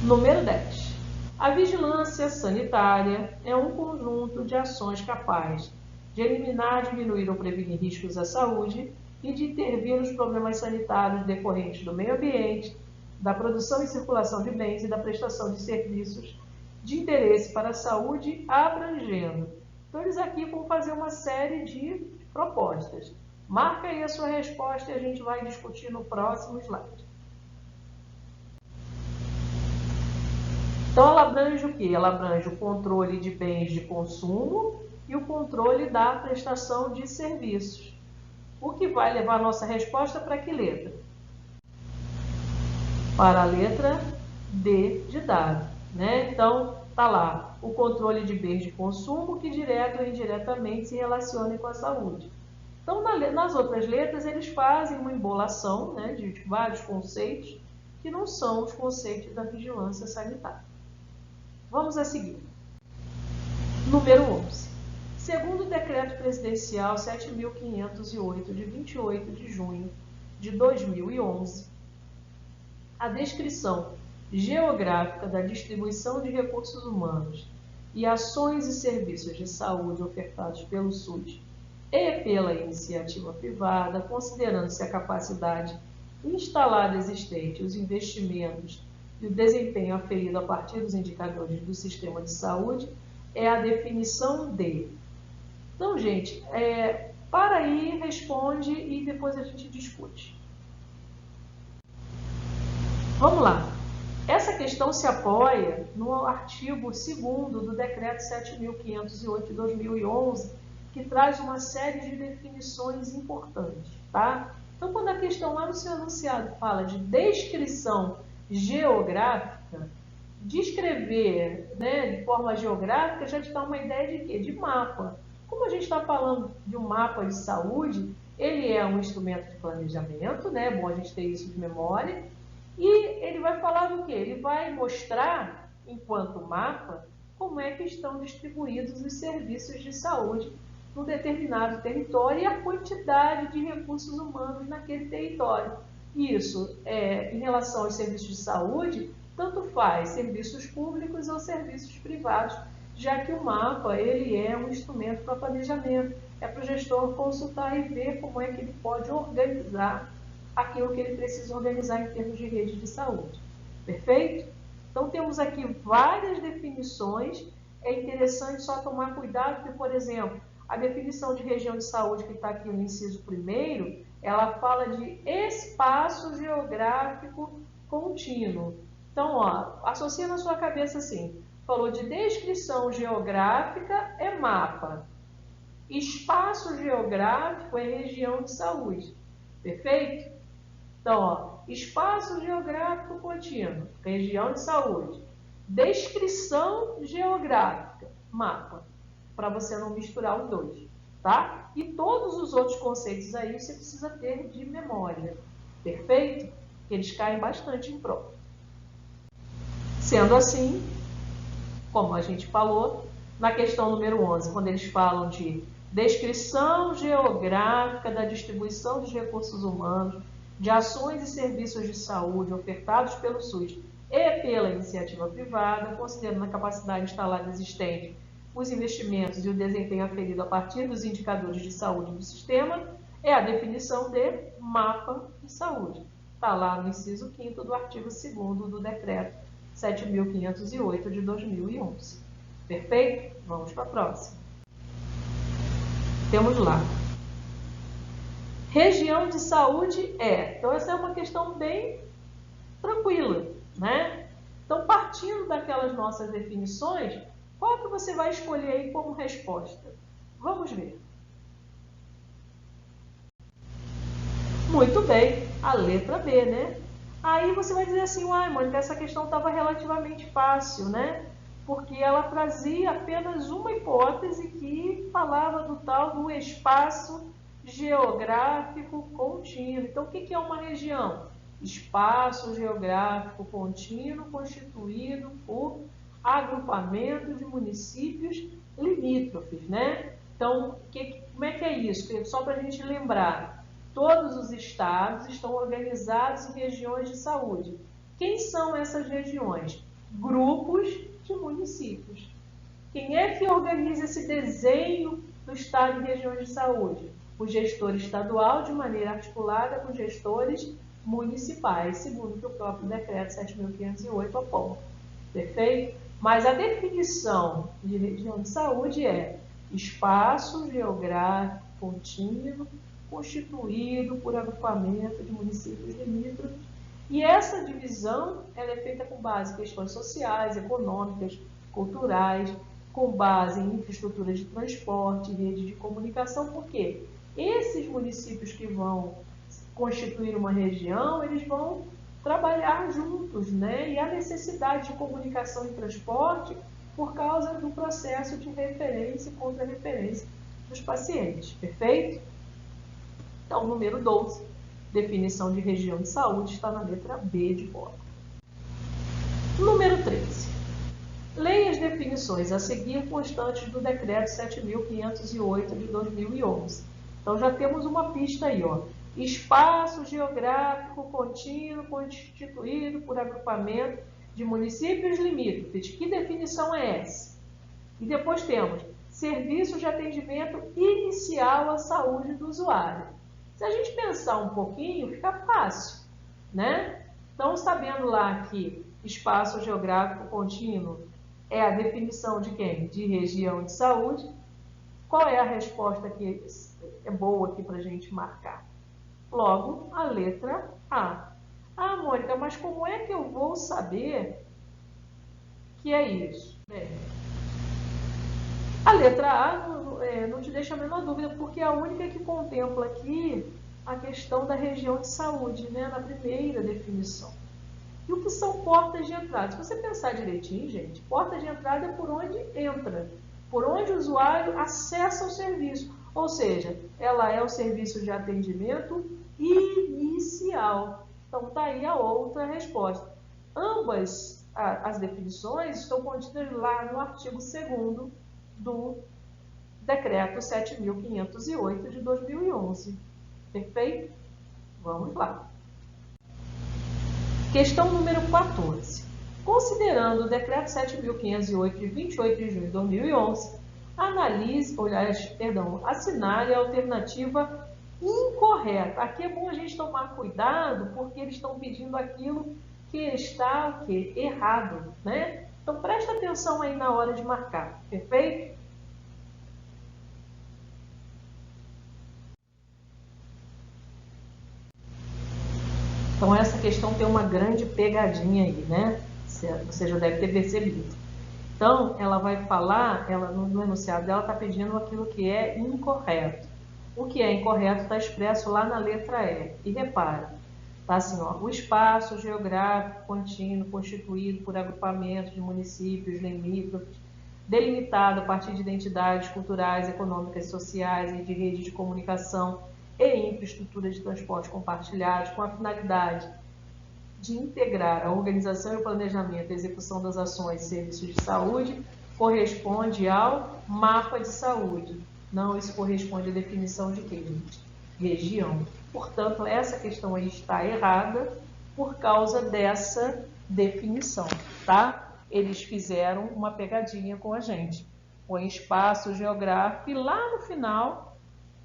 Número 10. A vigilância sanitária é um conjunto de ações capazes de eliminar, diminuir ou prevenir riscos à saúde e de intervir nos problemas sanitários decorrentes do meio ambiente, da produção e circulação de bens e da prestação de serviços de interesse para a saúde, abrangendo. Então, eles aqui vão fazer uma série de propostas. Marca aí a sua resposta e a gente vai discutir no próximo slide. Então, ela abrange o quê? Ela abrange o controle de bens de consumo e o controle da prestação de serviços. O que vai levar a nossa resposta para que letra? Para a letra D de dado, né? Então, tá lá o controle de bens de consumo que direto ou indiretamente se relaciona com a saúde. Então, nas outras letras, eles fazem uma embolação, né, de vários conceitos que não são os conceitos da vigilância sanitária. Vamos a seguir. Número 11. Segundo o Decreto Presidencial 7.508, de 28 de junho de 2011, a descrição geográfica da distribuição de recursos humanos e ações e serviços de saúde ofertados pelo SUS e pela iniciativa privada, considerando-se a capacidade instalada existente, os investimentos e o desempenho aferido a partir dos indicadores do sistema de saúde, é a definição de. Então, gente, para aí, responde e depois a gente discute. Vamos lá. Essa questão se apoia no artigo 2º do Decreto 7.508 de 2011, que traz uma série de definições importantes, tá? Então, quando a questão lá no seu enunciado fala de descrição geográfica, descrever, né, de forma geográfica já te dá uma ideia de quê? De mapa. Como a gente está falando de um mapa de saúde, ele é um instrumento de planejamento, né? É bom a gente ter isso de memória. E ele vai falar do quê? Ele vai mostrar, enquanto mapa, como é que estão distribuídos os serviços de saúde num determinado território e a quantidade de recursos humanos naquele território. Isso, em relação aos serviços de saúde, tanto faz serviços públicos ou serviços privados, já que o mapa ele é um instrumento para planejamento. É para o gestor consultar e ver como é que ele pode organizar aquilo que ele precisa organizar em termos de rede de saúde. Perfeito? Então, temos aqui várias definições. É interessante só tomar cuidado que, por exemplo, a definição de região de saúde que está aqui no inciso 1º, ela fala de espaço geográfico contínuo. Então, ó, associa na sua cabeça assim, falou de descrição geográfica é mapa, espaço geográfico é região de saúde. Perfeito? Então, ó, espaço geográfico contínuo, região de saúde. Descrição geográfica, mapa, para você não misturar os dois, tá? E todos os outros conceitos aí você precisa ter de memória, perfeito? Eles caem bastante em prova. Sendo assim, como a gente falou, na questão número 11, quando eles falam de descrição geográfica da distribuição dos recursos humanos, de ações e serviços de saúde ofertados pelo SUS e pela iniciativa privada, considerando a capacidade instalada existente, os investimentos e o desempenho aferido a partir dos indicadores de saúde do sistema, é a definição de mapa de saúde. Está lá no inciso 5º do artigo 2º do Decreto 7.508 de 2011. Perfeito? Vamos para a próxima. Temos lá. Região de saúde Então, essa é uma questão bem tranquila, né? Então, partindo daquelas nossas definições, qual que você vai escolher aí como resposta? Vamos ver. Muito bem, a letra B, né? Aí você vai dizer assim, uai, Mônica, essa questão estava relativamente fácil, né? porque ela trazia apenas uma hipótese que falava do tal do espaço geográfico contínuo. Então, o que é uma região? Espaço geográfico contínuo constituído por agrupamento de municípios limítrofes, né? Então, como é que é isso? Só para a gente lembrar, todos os estados estão organizados em regiões de saúde. Quem são essas regiões? Grupos de municípios. Quem é que organiza esse desenho do estado e regiões de saúde? O gestor estadual, de maneira articulada com gestores municipais, segundo o que o próprio decreto 7.508 aponta. Perfeito? Mas a definição de região de saúde é espaço geográfico contínuo constituído por agrupamento de municípios limítrofes. E essa divisão ela é feita com base em questões sociais, econômicas, culturais, com base em infraestruturas de transporte, rede de comunicação, porque esses municípios que vão constituir uma região, eles vão trabalhar juntos, né? E a necessidade de comunicação e transporte por causa do processo de referência e contra-referência dos pacientes, perfeito? Então, número 12, definição de região de saúde, está na letra B de bola. Número 13. Leia as definições a seguir constantes do decreto 7.508 de 2011. Então, já temos uma pista aí, ó. Espaço geográfico contínuo constituído por agrupamento de municípios limítrofes. Que definição é essa? E depois temos serviço de atendimento inicial à saúde do usuário. Se a gente pensar um pouquinho, fica fácil, né? Então, sabendo lá que espaço geográfico contínuo é a definição de quem? De região de saúde. Qual é a resposta que é boa aqui para a gente marcar? Logo, a letra A. Ah, Mônica, mas como é que eu vou saber que é isso? Bem, a letra A não te deixa a menor dúvida, porque é a única que contempla aqui a questão da região de saúde, né, na primeira definição. E o que são portas de entrada? Se você pensar direitinho, gente, porta de entrada é por onde entra, por onde o usuário acessa o serviço. Ou seja, ela é o serviço de atendimento inicial. Então, está aí a outra resposta. Ambas as definições estão contidas lá no artigo 2º do decreto 7.508 de 2011. Perfeito? Vamos lá. Questão número 14. Considerando o decreto 7.508 de 28 de junho de 2011, assinale a alternativa incorreta. Aqui é bom a gente tomar cuidado, porque eles estão pedindo aquilo que está o quê? Errado, né? Então, presta atenção aí na hora de marcar, perfeito? Então, essa questão tem uma grande pegadinha aí, né? Você já deve ter percebido. Então, ela vai falar, no enunciado dela está pedindo aquilo que é incorreto. O que é incorreto está expresso lá na letra E. E repara, tá assim, ó, o espaço geográfico contínuo constituído por agrupamentos de municípios limítrofes, delimitado a partir de identidades culturais, econômicas, sociais e de redes de comunicação e infraestrutura de transporte compartilhados, com a finalidade de integrar a organização e o planejamento e a execução das ações e serviços de saúde, corresponde ao mapa de saúde. Não, isso corresponde à definição de quê, gente? Região. Portanto, essa questão aí está errada por causa dessa definição, tá? Eles fizeram uma pegadinha com a gente. Põe espaço geográfico e lá no final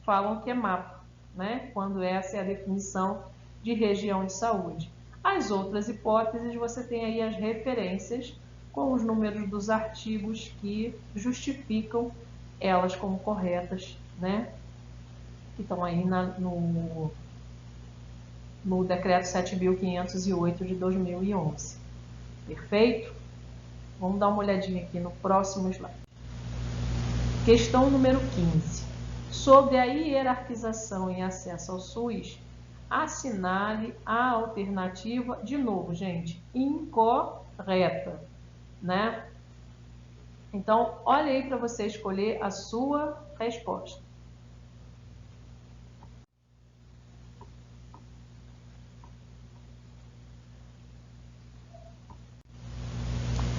falam que é mapa, né? Quando essa é a definição de região de saúde. As outras hipóteses, você tem aí as referências com os números dos artigos que justificam elas como corretas, né? Que estão aí no decreto 7.508 de 2011. Perfeito? Vamos dar uma olhadinha aqui no próximo slide. Questão número 15. Sobre a hierarquização em acesso ao SUS, assinale a alternativa, de novo, gente, incorreta, né? Então, olha aí para você escolher a sua resposta.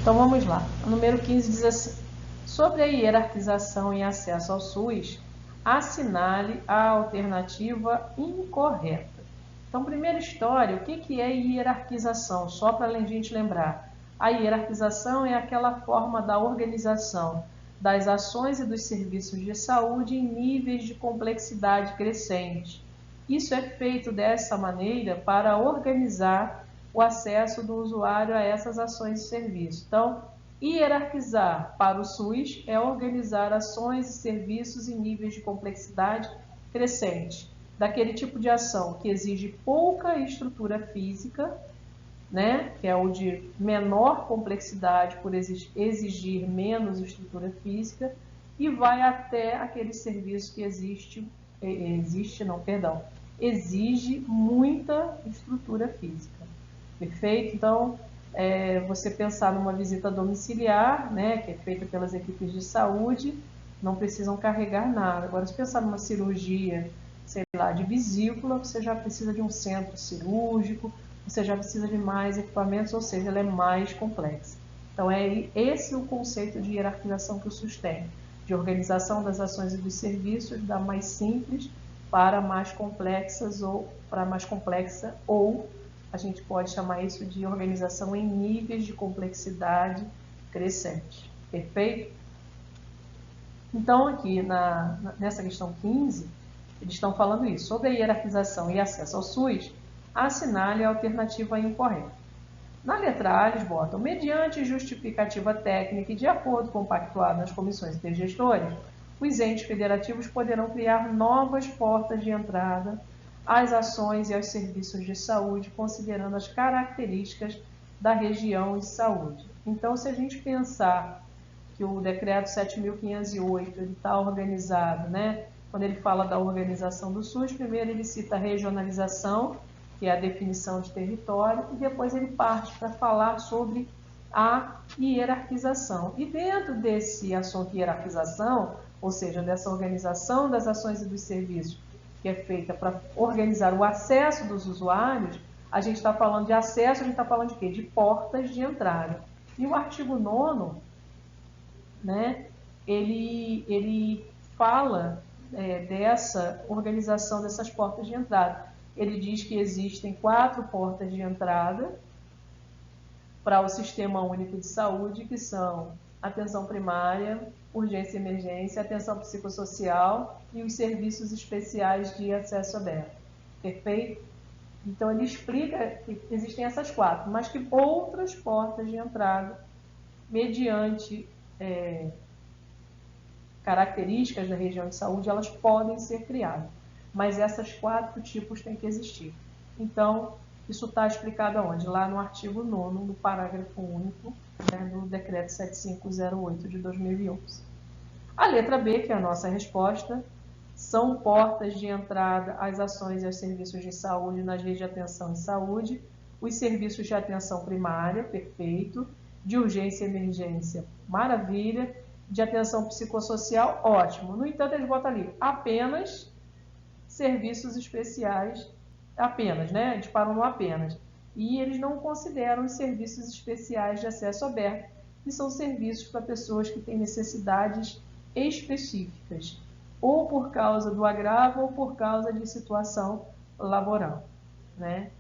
Então, vamos lá. O número 15 diz assim: sobre a hierarquização e acesso ao SUS, assinale a alternativa incorreta. Então, primeira história, o que é hierarquização? Só para a gente lembrar. A hierarquização é aquela forma da organização das ações e dos serviços de saúde em níveis de complexidade crescente. Isso é feito dessa maneira para organizar o acesso do usuário a essas ações e serviços. Então, hierarquizar para o SUS é organizar ações e serviços em níveis de complexidade crescente, daquele tipo de ação que exige pouca estrutura física, né, que é o de menor complexidade por exigir menos estrutura física, e vai até aquele serviço que exige muita estrutura física. Perfeito? Então, você pensar numa visita domiciliar, né, que é feita pelas equipes de saúde, não precisam carregar nada. Agora, se pensar numa cirurgia, sei lá, de vesícula, você já precisa de um centro cirúrgico, você já precisa de mais equipamentos, ou seja, ela é mais complexa. Então, é esse o conceito de hierarquização que o SUS tem, de organização das ações e dos serviços, da mais simples para mais complexas ou para mais complexa, ou a gente pode chamar isso de organização em níveis de complexidade crescente. Perfeito? Então, aqui nessa questão 15, eles estão falando isso. Sobre a hierarquização e acesso ao SUS, assinale a alternativa incorreta. Na letra A, eles botam: mediante justificativa técnica e de acordo com o pactuado nas comissões intergestores, os entes federativos poderão criar novas portas de entrada às ações e aos serviços de saúde, considerando as características da região de saúde. Então, se a gente pensar que o decreto 7.508 está organizado, né? Quando ele fala da organização do SUS, primeiro ele cita a regionalização, que é a definição de território, e depois ele parte para falar sobre a hierarquização. E dentro desse assunto hierarquização, ou seja, dessa organização das ações e dos serviços, que é feita para organizar o acesso dos usuários, a gente está falando de acesso, a gente está falando de quê? De portas de entrada. E o artigo 9º, né, ele fala dessa organização dessas portas de entrada. Ele diz que existem 4 portas de entrada para o Sistema Único de Saúde, que são atenção primária, urgência e emergência, atenção psicossocial e os serviços especiais de acesso aberto. Perfeito? Então, ele explica que existem essas 4, mas que outras portas de entrada, mediante características da região de saúde, elas podem ser criadas. Mas essas 4 tipos têm que existir. Então, isso está explicado aonde? Lá no artigo 9º, no parágrafo único, né, do decreto 7508 de 2011. A letra B, que é a nossa resposta, são portas de entrada às ações e aos serviços de saúde nas redes de atenção em saúde, os serviços de atenção primária, perfeito, de urgência e emergência, maravilha, de atenção psicossocial, ótimo. No entanto, eles botam ali apenas serviços especiais, apenas, né? Eles param no apenas. E eles não consideram os serviços especiais de acesso aberto, que são serviços para pessoas que têm necessidades específicas, ou por causa do agravo ou por causa de situação laboral, né?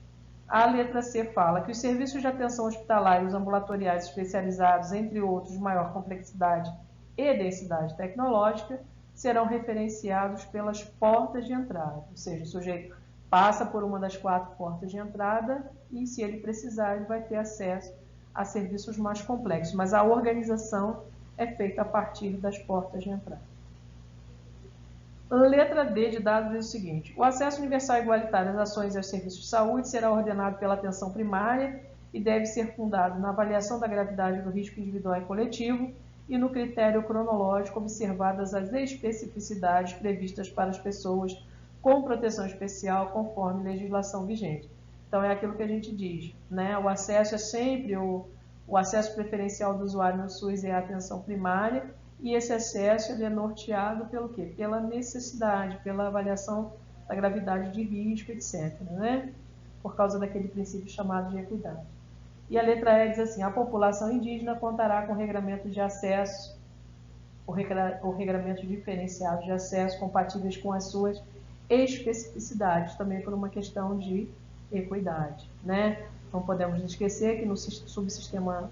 A letra C fala que os serviços de atenção hospitalar e os ambulatoriais especializados, entre outros de maior complexidade e densidade tecnológica, serão referenciados pelas portas de entrada, ou seja, o sujeito passa por uma das 4 portas de entrada e, se ele precisar, ele vai ter acesso a serviços mais complexos, mas a organização é feita a partir das portas de entrada. Letra D de dados diz o seguinte: o acesso universal e igualitário às ações e aos serviços de saúde será ordenado pela atenção primária e deve ser fundado na avaliação da gravidade do risco individual e coletivo e no critério cronológico, observadas as especificidades previstas para as pessoas com proteção especial, conforme legislação vigente. Então, é aquilo que a gente diz, né? O acesso é sempre O acesso preferencial do usuário no SUS é a atenção primária, e esse acesso ele é norteado pelo quê? Pela necessidade, pela avaliação da gravidade de risco, etc., né? Por causa daquele princípio chamado de equidade. E a letra E diz assim: a população indígena contará com regramentos de acesso, ou regramentos diferenciados de acesso compatíveis com as suas especificidades, também por uma questão de equidade, né? Não podemos esquecer que no subsistema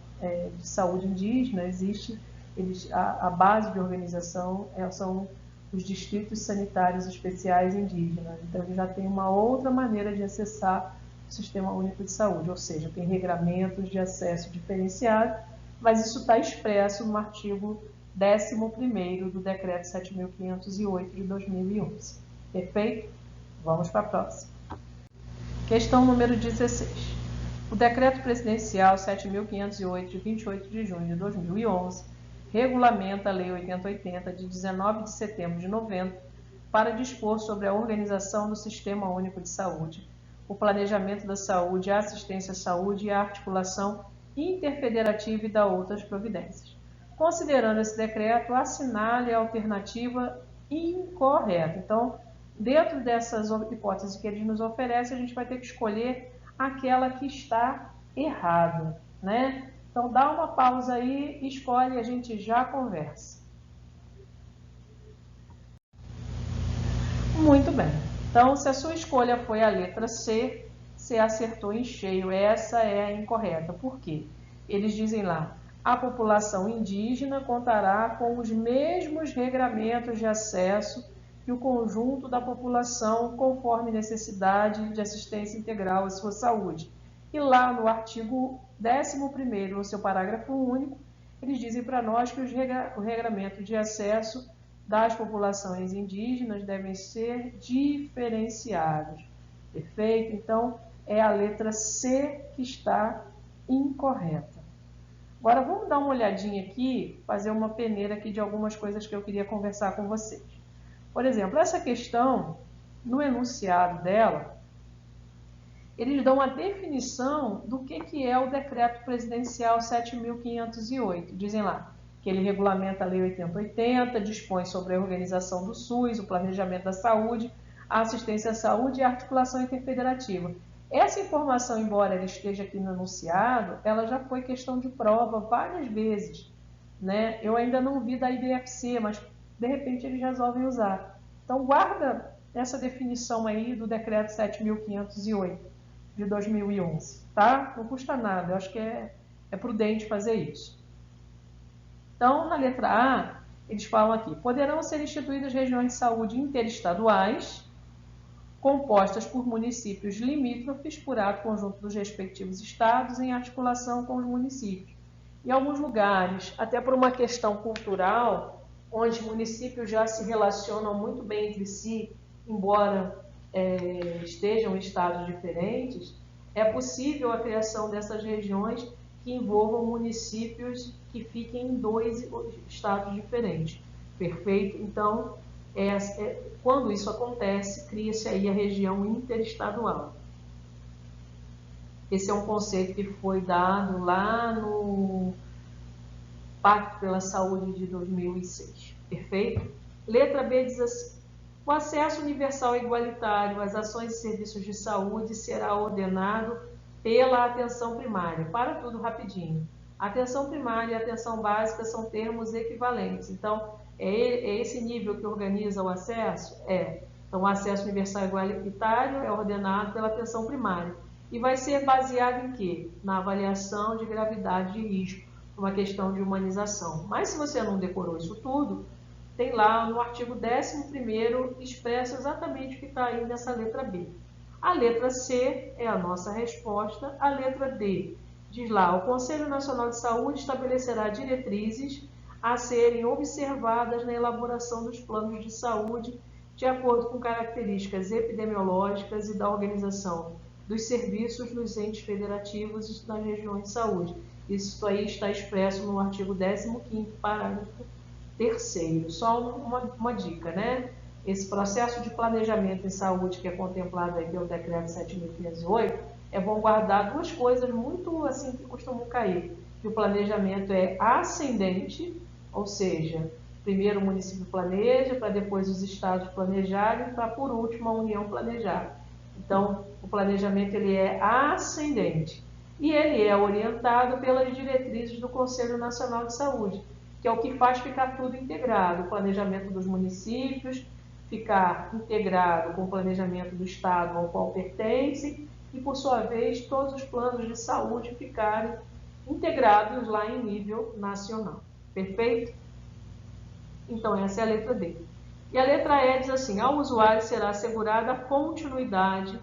de saúde indígena existe a base de organização são os distritos sanitários especiais indígenas. Então, ele já tem uma outra maneira de acessar o Sistema Único de Saúde, ou seja, tem regramentos de acesso diferenciado, mas isso está expresso no artigo 11º do Decreto 7.508 de 2011. Perfeito? Vamos para a próxima. Questão número 16. O Decreto Presidencial 7.508, de 28 de junho de 2011, regulamenta a Lei 8080, de 19 de setembro de 90, para dispor sobre a organização do Sistema Único de Saúde, o planejamento da saúde, a assistência à saúde e a articulação interfederativa e da outras providências. Considerando esse decreto, assinale a alternativa incorreta. Então, dentro dessas hipóteses que ele nos oferece, a gente vai ter que escolher aquela que está errada, né? Então, dá uma pausa aí, escolhe e a gente já conversa. Muito bem. Então, se a sua escolha foi a letra C, você acertou em cheio. Essa é a incorreta. Por quê? Eles dizem lá: a população indígena contará com os mesmos regramentos de acesso que o conjunto da população, conforme necessidade de assistência integral à sua saúde. E lá no artigo 11º, no seu parágrafo único, eles dizem para nós que o regramento de acesso das populações indígenas devem ser diferenciados. Perfeito? Então, é a letra C que está incorreta. Agora, vamos dar uma olhadinha aqui, fazer uma peneira aqui de algumas coisas que eu queria conversar com vocês. Por exemplo, essa questão, no enunciado dela, eles dão a definição do que é o Decreto Presidencial 7.508. Dizem lá que ele regulamenta a Lei 8080, dispõe sobre a organização do SUS, o planejamento da saúde, a assistência à saúde e a articulação interfederativa. Essa informação, embora ela esteja aqui no enunciado, ela já foi questão de prova várias vezes, né? Eu ainda não vi da IBFC, mas de repente eles resolvem usar. Então, guarda essa definição aí do Decreto 7.508 de 2011, tá? Não custa nada, eu acho que é prudente fazer isso. Então, na letra A, eles falam aqui: poderão ser instituídas regiões de saúde interestaduais, compostas por municípios limítrofes por ato conjunto dos respectivos estados, em articulação com os municípios. Em alguns lugares, até por uma questão cultural, onde municípios já se relacionam muito bem entre si, embora estejam em estados diferentes, é possível a criação dessas regiões que envolvam municípios que fiquem em 2 estados diferentes. Perfeito? Então, quando isso acontece, cria-se aí a região interestadual. Esse é um conceito que foi dado lá no Pacto pela Saúde de 2006. Perfeito? Letra B diz assim: o acesso universal e igualitário às ações e serviços de saúde será ordenado pela atenção primária. Para tudo rapidinho. Atenção primária e atenção básica são termos equivalentes. Então, é esse nível que organiza o acesso? Então, o acesso universal e igualitário é ordenado pela atenção primária. E vai ser baseado em quê? Na avaliação de gravidade de risco, uma questão de humanização. Mas se você não decorou isso tudo, tem lá no artigo 11º expresso exatamente o que está aí nessa letra B. A letra C é a nossa resposta. A letra D diz lá: o Conselho Nacional de Saúde estabelecerá diretrizes a serem observadas na elaboração dos planos de saúde de acordo com características epidemiológicas e da organização dos serviços nos entes federativos e nas regiões de saúde. Isso aí está expresso no artigo 15º, parágrafo 3º. Só uma dica, né? Esse processo de planejamento em saúde que é contemplado aí pelo Decreto 7.508, é bom guardar 2 coisas muito assim que costumam cair, que o planejamento é ascendente, ou seja, primeiro o município planeja, para depois os estados planejarem, para por último a União planejar. Então, o planejamento ele é ascendente e ele é orientado pelas diretrizes do Conselho Nacional de Saúde, que é o que faz ficar tudo integrado, o planejamento dos municípios, ficar integrado com o planejamento do estado ao qual pertence e, por sua vez, todos os planos de saúde ficarem integrados lá em nível nacional. Perfeito? Então, essa é a letra D. E a letra E diz assim: ao usuário será assegurada a continuidade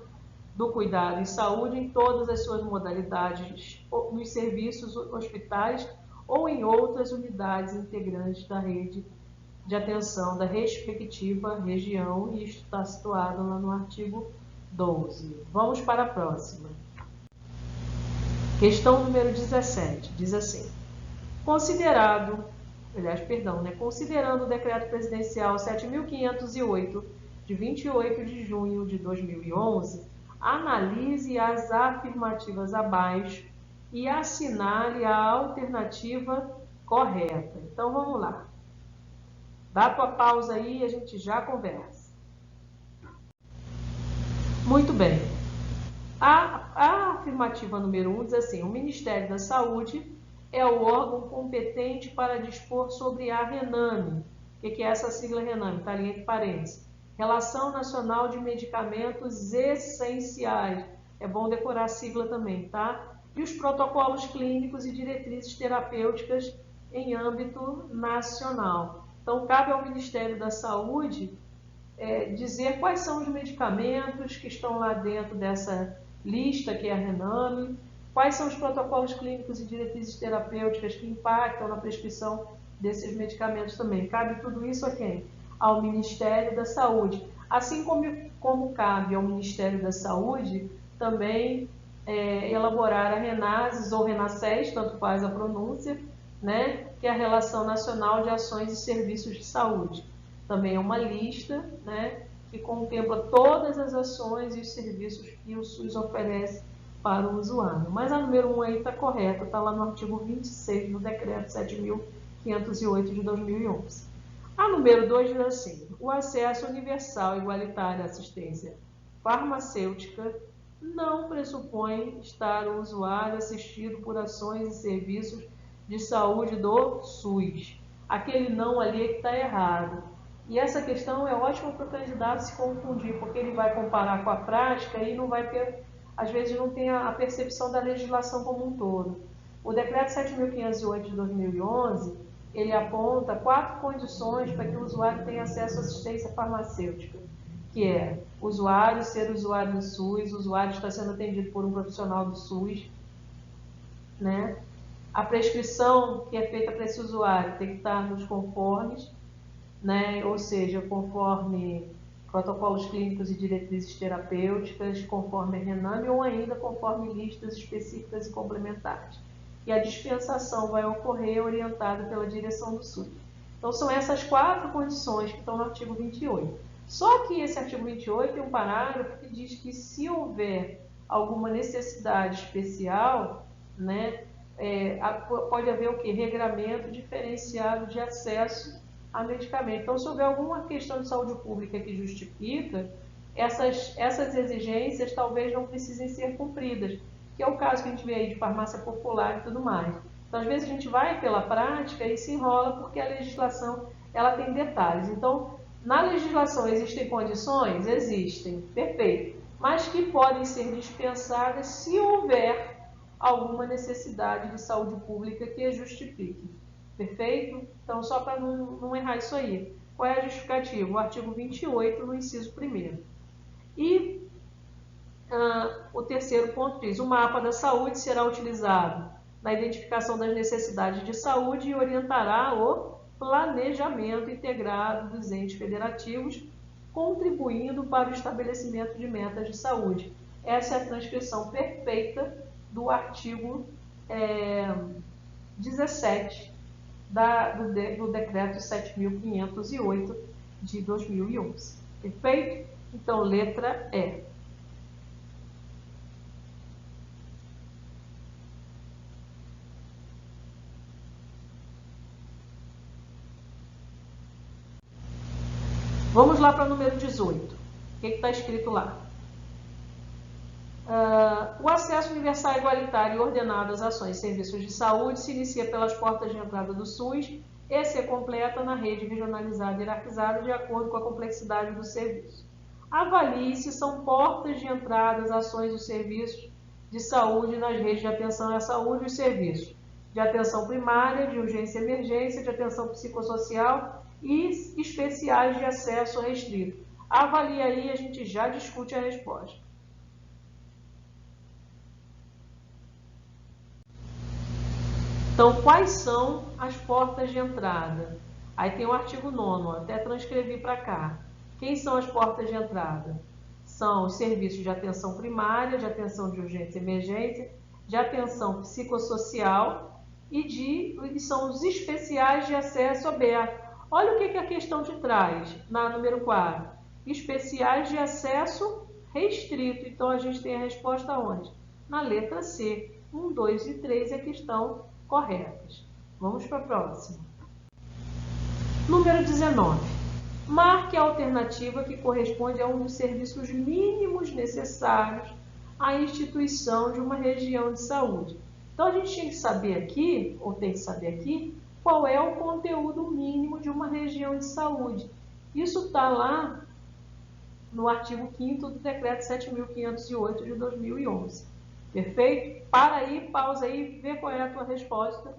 do cuidado em saúde em todas as suas modalidades, nos serviços, hospitais ou em outras unidades integrantes da rede de atenção da respectiva região, e isto está situado lá no artigo 12. Vamos para a próxima. Questão número 17, diz assim: considerando o Decreto Presidencial 7.508, de 28 de junho de 2011, analise as afirmativas abaixo e assinale a alternativa correta. Então, vamos lá. Dá a tua pausa aí e a gente já conversa. Muito bem. A afirmativa número 1 diz assim: o Ministério da Saúde é o órgão competente para dispor sobre a RENAME. O que é essa sigla RENAME? Está ali entre parênteses. Relação Nacional de Medicamentos Essenciais. É bom decorar a sigla também, tá? E os protocolos clínicos e diretrizes terapêuticas em âmbito nacional. Então, cabe ao Ministério da Saúde dizer quais são os medicamentos que estão lá dentro dessa lista, que é a RENAME, quais são os protocolos clínicos e diretrizes terapêuticas que impactam na prescrição desses medicamentos também. Cabe tudo isso a quem? Ao Ministério da Saúde. Assim como cabe ao Ministério da Saúde também elaborar a RENASES ou RENASSES, tanto faz a pronúncia, né, que é a Relação Nacional de Ações e Serviços de Saúde. Também é uma lista, né, que contempla todas as ações e os serviços que o SUS oferece para o usuário. Mas a número 1 aí está correta, está lá no artigo 26 do Decreto 7.508 de 2011. A número 2 diz assim: o acesso universal e igualitário à assistência farmacêutica não pressupõe estar o usuário assistido por ações e serviços de saúde do SUS. Aquele não ali é que está errado. E essa questão é ótima para o candidato se confundir, porque ele vai comparar com a prática e não vai ter, às vezes não tem a percepção da legislação como um todo. O Decreto 7.508 de 2011, ele aponta 4 condições para que o usuário tenha acesso à assistência farmacêutica, que é usuário ser usuário do SUS, o usuário está sendo atendido por um profissional do SUS, né? A prescrição que é feita para esse usuário tem que estar nos conformes, né? Ou seja, conforme protocolos clínicos e diretrizes terapêuticas, conforme a RENAME ou ainda conforme listas específicas e complementares. E a dispensação vai ocorrer orientada pela direção do SUS. Então, são essas 4 condições que estão no artigo 28. Só que esse artigo 28 tem um parágrafo que diz que se houver alguma necessidade especial, né, pode haver o quê? Regramento diferenciado de acesso a medicamento. Então, se houver alguma questão de saúde pública que justifica, essas exigências talvez não precisem ser cumpridas, que é o caso que a gente vê aí de farmácia popular e tudo mais. Então, às vezes a gente vai pela prática e se enrola porque a legislação ela tem detalhes. Então, na legislação existem condições? Existem, perfeito, mas que podem ser dispensadas se houver alguma necessidade de saúde pública que justifique. Perfeito? Então, só para não errar isso aí. Qual é a justificativa? O artigo 28, no inciso 1º. E o terceiro ponto diz: o mapa da saúde será utilizado na identificação das necessidades de saúde e orientará o planejamento integrado dos entes federativos, contribuindo para o estabelecimento de metas de saúde. Essa é a transcrição perfeita do artigo 17 do Decreto 7.508 de 2011. Perfeito? Então, letra E. Vamos lá para o número 18. O que está escrito lá? O acesso universal, igualitário e ordenado às ações e serviços de saúde se inicia pelas portas de entrada do SUS e se completa na rede regionalizada e hierarquizada de acordo com a complexidade do serviço. Avalie se são portas de entrada às ações e serviços de saúde nas redes de atenção à saúde e os serviços de atenção primária, de urgência e emergência, de atenção psicossocial e especiais de acesso restrito. Avalie aí, a gente já discute a resposta. Então, quais são as portas de entrada? Aí tem o artigo 9º, até transcrevi para cá. Quem são as portas de entrada? São os serviços de atenção primária, de atenção de urgência e emergência, de atenção psicossocial e são os especiais de acesso aberto. Olha o que a questão te traz, na número 4. Especiais de acesso restrito. Então, a gente tem a resposta onde? Na letra C. 1, 2 e 3 é que estão corretas. Vamos para a próxima. Número 19. Marque a alternativa que corresponde a um dos serviços mínimos necessários à instituição de uma região de saúde. Então, a gente tem que saber aqui, ou tem que saber aqui, qual é o conteúdo mínimo de uma região de saúde. Isso está lá no artigo 5º do Decreto 7.508 de 2011. Perfeito? Para aí, pausa aí, vê qual é a tua resposta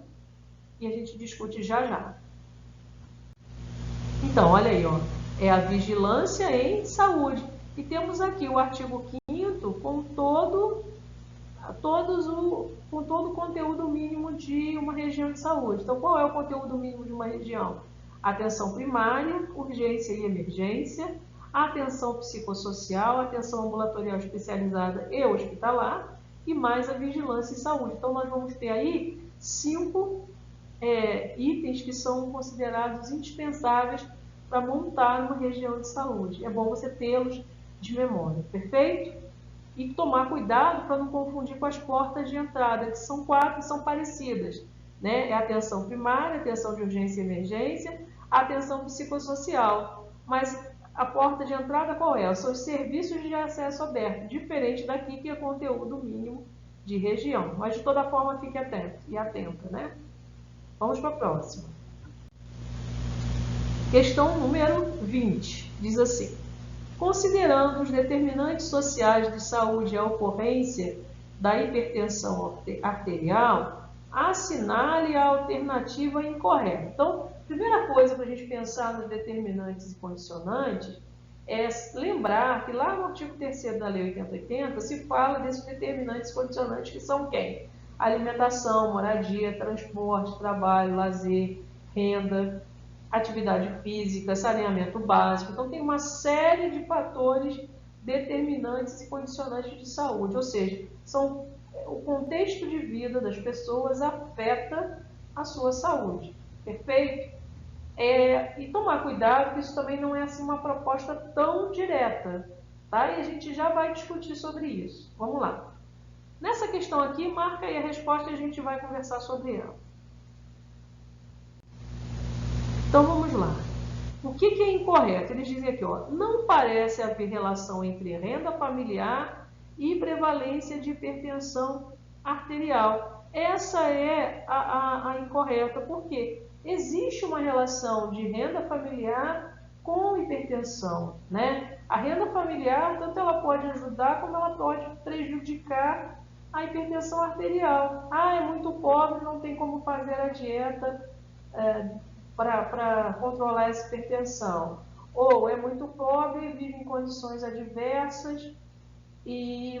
e a gente discute já já. Então, olha aí, ó, é a vigilância em saúde. E temos aqui o artigo 5º com todo o conteúdo mínimo de uma região de saúde. Então, qual é o conteúdo mínimo de uma região? Atenção primária, urgência e emergência, atenção psicossocial, atenção ambulatorial especializada e hospitalar, e mais a vigilância em saúde. Então, nós vamos ter aí 5 itens que são considerados indispensáveis para montar uma região de saúde. É bom você tê-los de memória, perfeito? E tomar cuidado para não confundir com as portas de entrada, que são 4 e são parecidas, né? É a atenção primária, atenção de urgência e emergência, atenção psicossocial. Mas a porta de entrada qual é? São os serviços de acesso aberto, diferente daqui que é conteúdo mínimo de região. Mas de toda forma fique atento e atenta, né? Vamos para a próxima. Questão número 20, diz assim: considerando os determinantes sociais de saúde e a ocorrência da hipertensão arterial, assinale a alternativa incorreta. Então, a primeira coisa para a gente pensar nos determinantes e condicionantes é lembrar que lá no artigo 3º da Lei 8080 se fala desses determinantes e condicionantes que são quem? Alimentação, moradia, transporte, trabalho, lazer, renda, atividade física, saneamento básico. Então, tem uma série de fatores determinantes e condicionantes de saúde, ou seja, o contexto de vida das pessoas afeta a sua saúde, perfeito? E tomar cuidado, que isso também não é assim uma proposta tão direta, tá? E a gente já vai discutir sobre isso. Vamos lá. Nessa questão aqui, marca aí a resposta e a gente vai conversar sobre ela. Então, vamos lá. O que é incorreto? Eles dizem aqui, ó, não parece haver relação entre renda familiar e prevalência de hipertensão arterial. Essa é a incorreta, porque existe uma relação de renda familiar com hipertensão, né? A renda familiar, tanto ela pode ajudar, como ela pode prejudicar a hipertensão arterial. Ah, é muito pobre, não tem como fazer a dieta para controlar essa hipertensão. Ou é muito pobre, vive em condições adversas e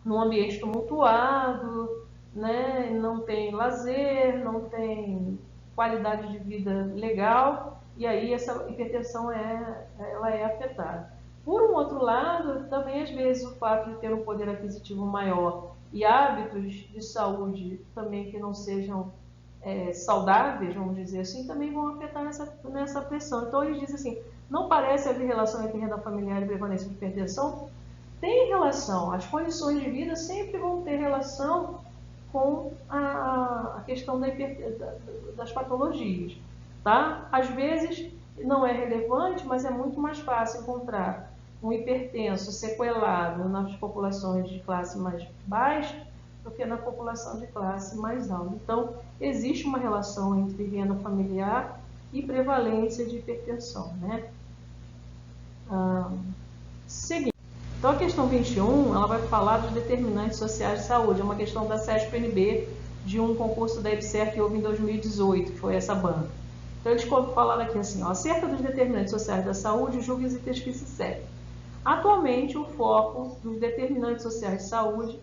num ambiente tumultuado, né? Não tem lazer, não tem qualidade de vida legal, e aí essa hipertensão ela é afetada. Por um outro lado, também às vezes o fato de ter um poder aquisitivo maior e hábitos de saúde também que não sejam saudáveis, vamos dizer assim, também vão afetar nessa pressão. Então, eles dizem assim, não parece haver relação entre renda familiar e prevalência de hipertensão? Tem relação. As condições de vida sempre vão ter relação com a questão das patologias, tá? Às vezes, não é relevante, mas é muito mais fácil encontrar um hipertenso sequelado nas populações de classe mais baixa do que na população de classe mais alta. Então, existe uma relação entre renda familiar e prevalência de hipertensão, né? Seguinte. Então, a questão 21, ela vai falar dos determinantes sociais de saúde. É uma questão da CESP-NB, de um concurso da EBSER que houve em 2018, que foi essa banca. Então, eles falaram aqui assim, ó, acerca dos determinantes sociais da saúde, julgue os itens que se seguem. Atualmente, o foco dos determinantes sociais de saúde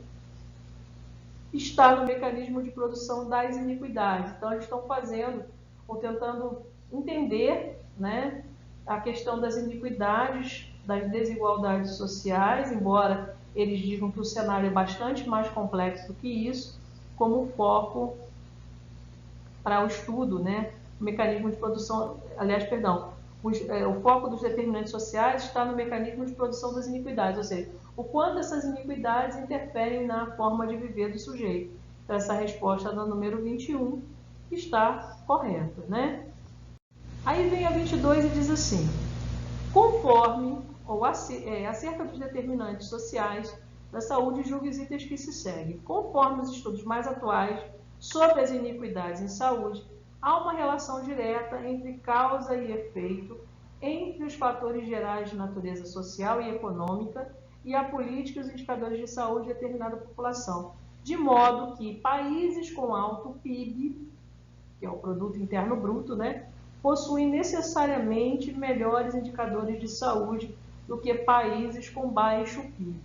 está no mecanismo de produção das iniquidades. Então, eles estão fazendo, ou tentando entender, né, a questão das iniquidades, das desigualdades sociais, embora eles digam que o cenário é bastante mais complexo do que isso, como foco para o estudo, né, o mecanismo de produção, aliás, perdão, o foco dos determinantes sociais está no mecanismo de produção das iniquidades, ou seja, o quanto essas iniquidades interferem na forma de viver do sujeito. Então, essa resposta da número 21 está correta, né? Aí vem a 22 e diz assim, conforme, ou acerca dos determinantes sociais da saúde, julgue os itens que se seguem. Conforme os estudos mais atuais sobre as iniquidades em saúde, há uma relação direta entre causa e efeito entre os fatores gerais de natureza social e econômica e a política e os indicadores de saúde de determinada população, de modo que países com alto PIB, que é o Produto Interno Bruto, né, possuem necessariamente melhores indicadores de saúde do que países com baixo PIB.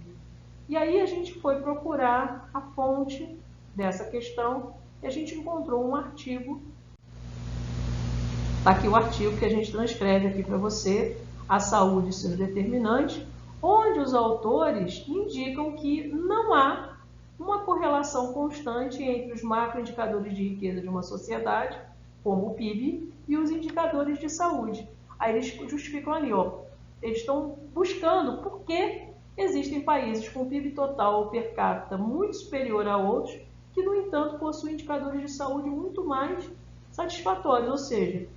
E aí a gente foi procurar a fonte dessa questão e a gente encontrou um artigo. Está aqui o artigo que a gente transcreve aqui para você, A Saúde e seus Determinantes, onde os autores indicam que não há uma correlação constante entre os macroindicadores de riqueza de uma sociedade, como o PIB, e os indicadores de saúde. Aí eles justificam ali, ó, eles estão buscando por que existem países com PIB total per capita muito superior a outros, que, no entanto, possuem indicadores de saúde muito mais satisfatórios, ou seja,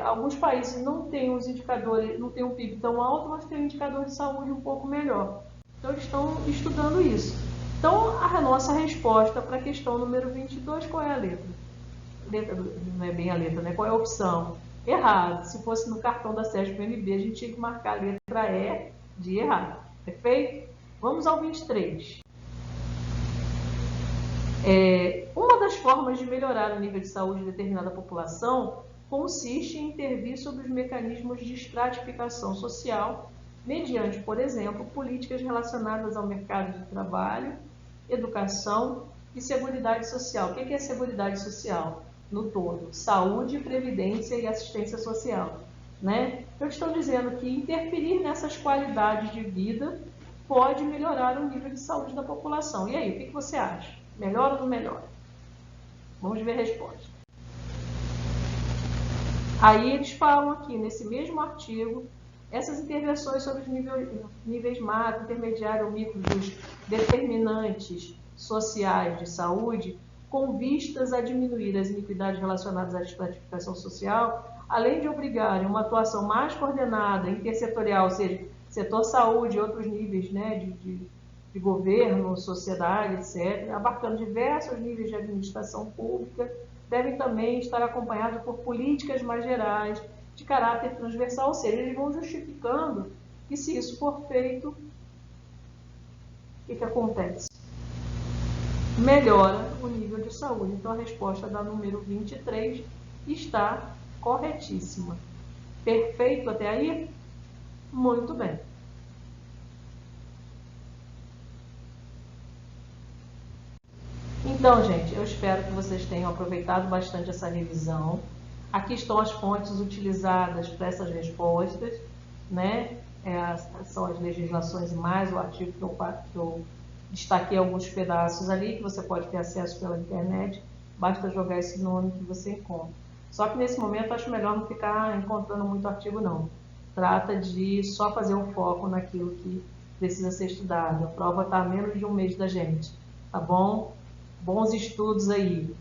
alguns países não têm os indicadores, não têm um PIB tão alto, mas têm um indicador de saúde um pouco melhor. Então, eles estão estudando isso. Então, a nossa resposta para a questão número 22, qual é a letra? Não é bem a letra, né? Qual é a opção? Errado. Se fosse no cartão da CESP-NB, a gente tinha que marcar a letra E de errado. Perfeito? Vamos ao 23. Uma das formas de melhorar o nível de saúde de determinada população consiste em intervir sobre os mecanismos de estratificação social, mediante, por exemplo, políticas relacionadas ao mercado de trabalho, educação e seguridade social. O que é seguridade social? No todo, saúde, previdência e assistência social, né? Eu estou dizendo que interferir nessas qualidades de vida pode melhorar o nível de saúde da população. E aí, o que você acha? Melhora ou não melhora? Vamos ver a resposta. Aí eles falam aqui, nesse mesmo artigo, essas intervenções sobre os níveis macro, intermediário ou micro dos determinantes sociais de saúde, com vistas a diminuir as iniquidades relacionadas à estratificação social, além de obrigarem uma atuação mais coordenada, intersetorial, ou seja, setor saúde e outros níveis, né, de governo, sociedade, etc., abarcando diversos níveis de administração pública, devem também estar acompanhados por políticas mais gerais, de caráter transversal, ou seja, eles vão justificando que, se isso for feito, o que acontece? Melhora o nível de saúde. Então, a resposta da número 23 está corretíssima. Perfeito até aí? Muito bem. Então, gente, eu espero que vocês tenham aproveitado bastante essa revisão. Aqui estão as fontes utilizadas para essas respostas, né? São as legislações e mais o artigo que eu destaquei alguns pedaços ali, que você pode ter acesso pela internet, basta jogar esse nome que você encontra. Só que nesse momento acho melhor não ficar encontrando muito artigo, não. Trata de só fazer um foco naquilo que precisa ser estudado. A prova está a menos de um mês da gente, tá bom? Bons estudos aí!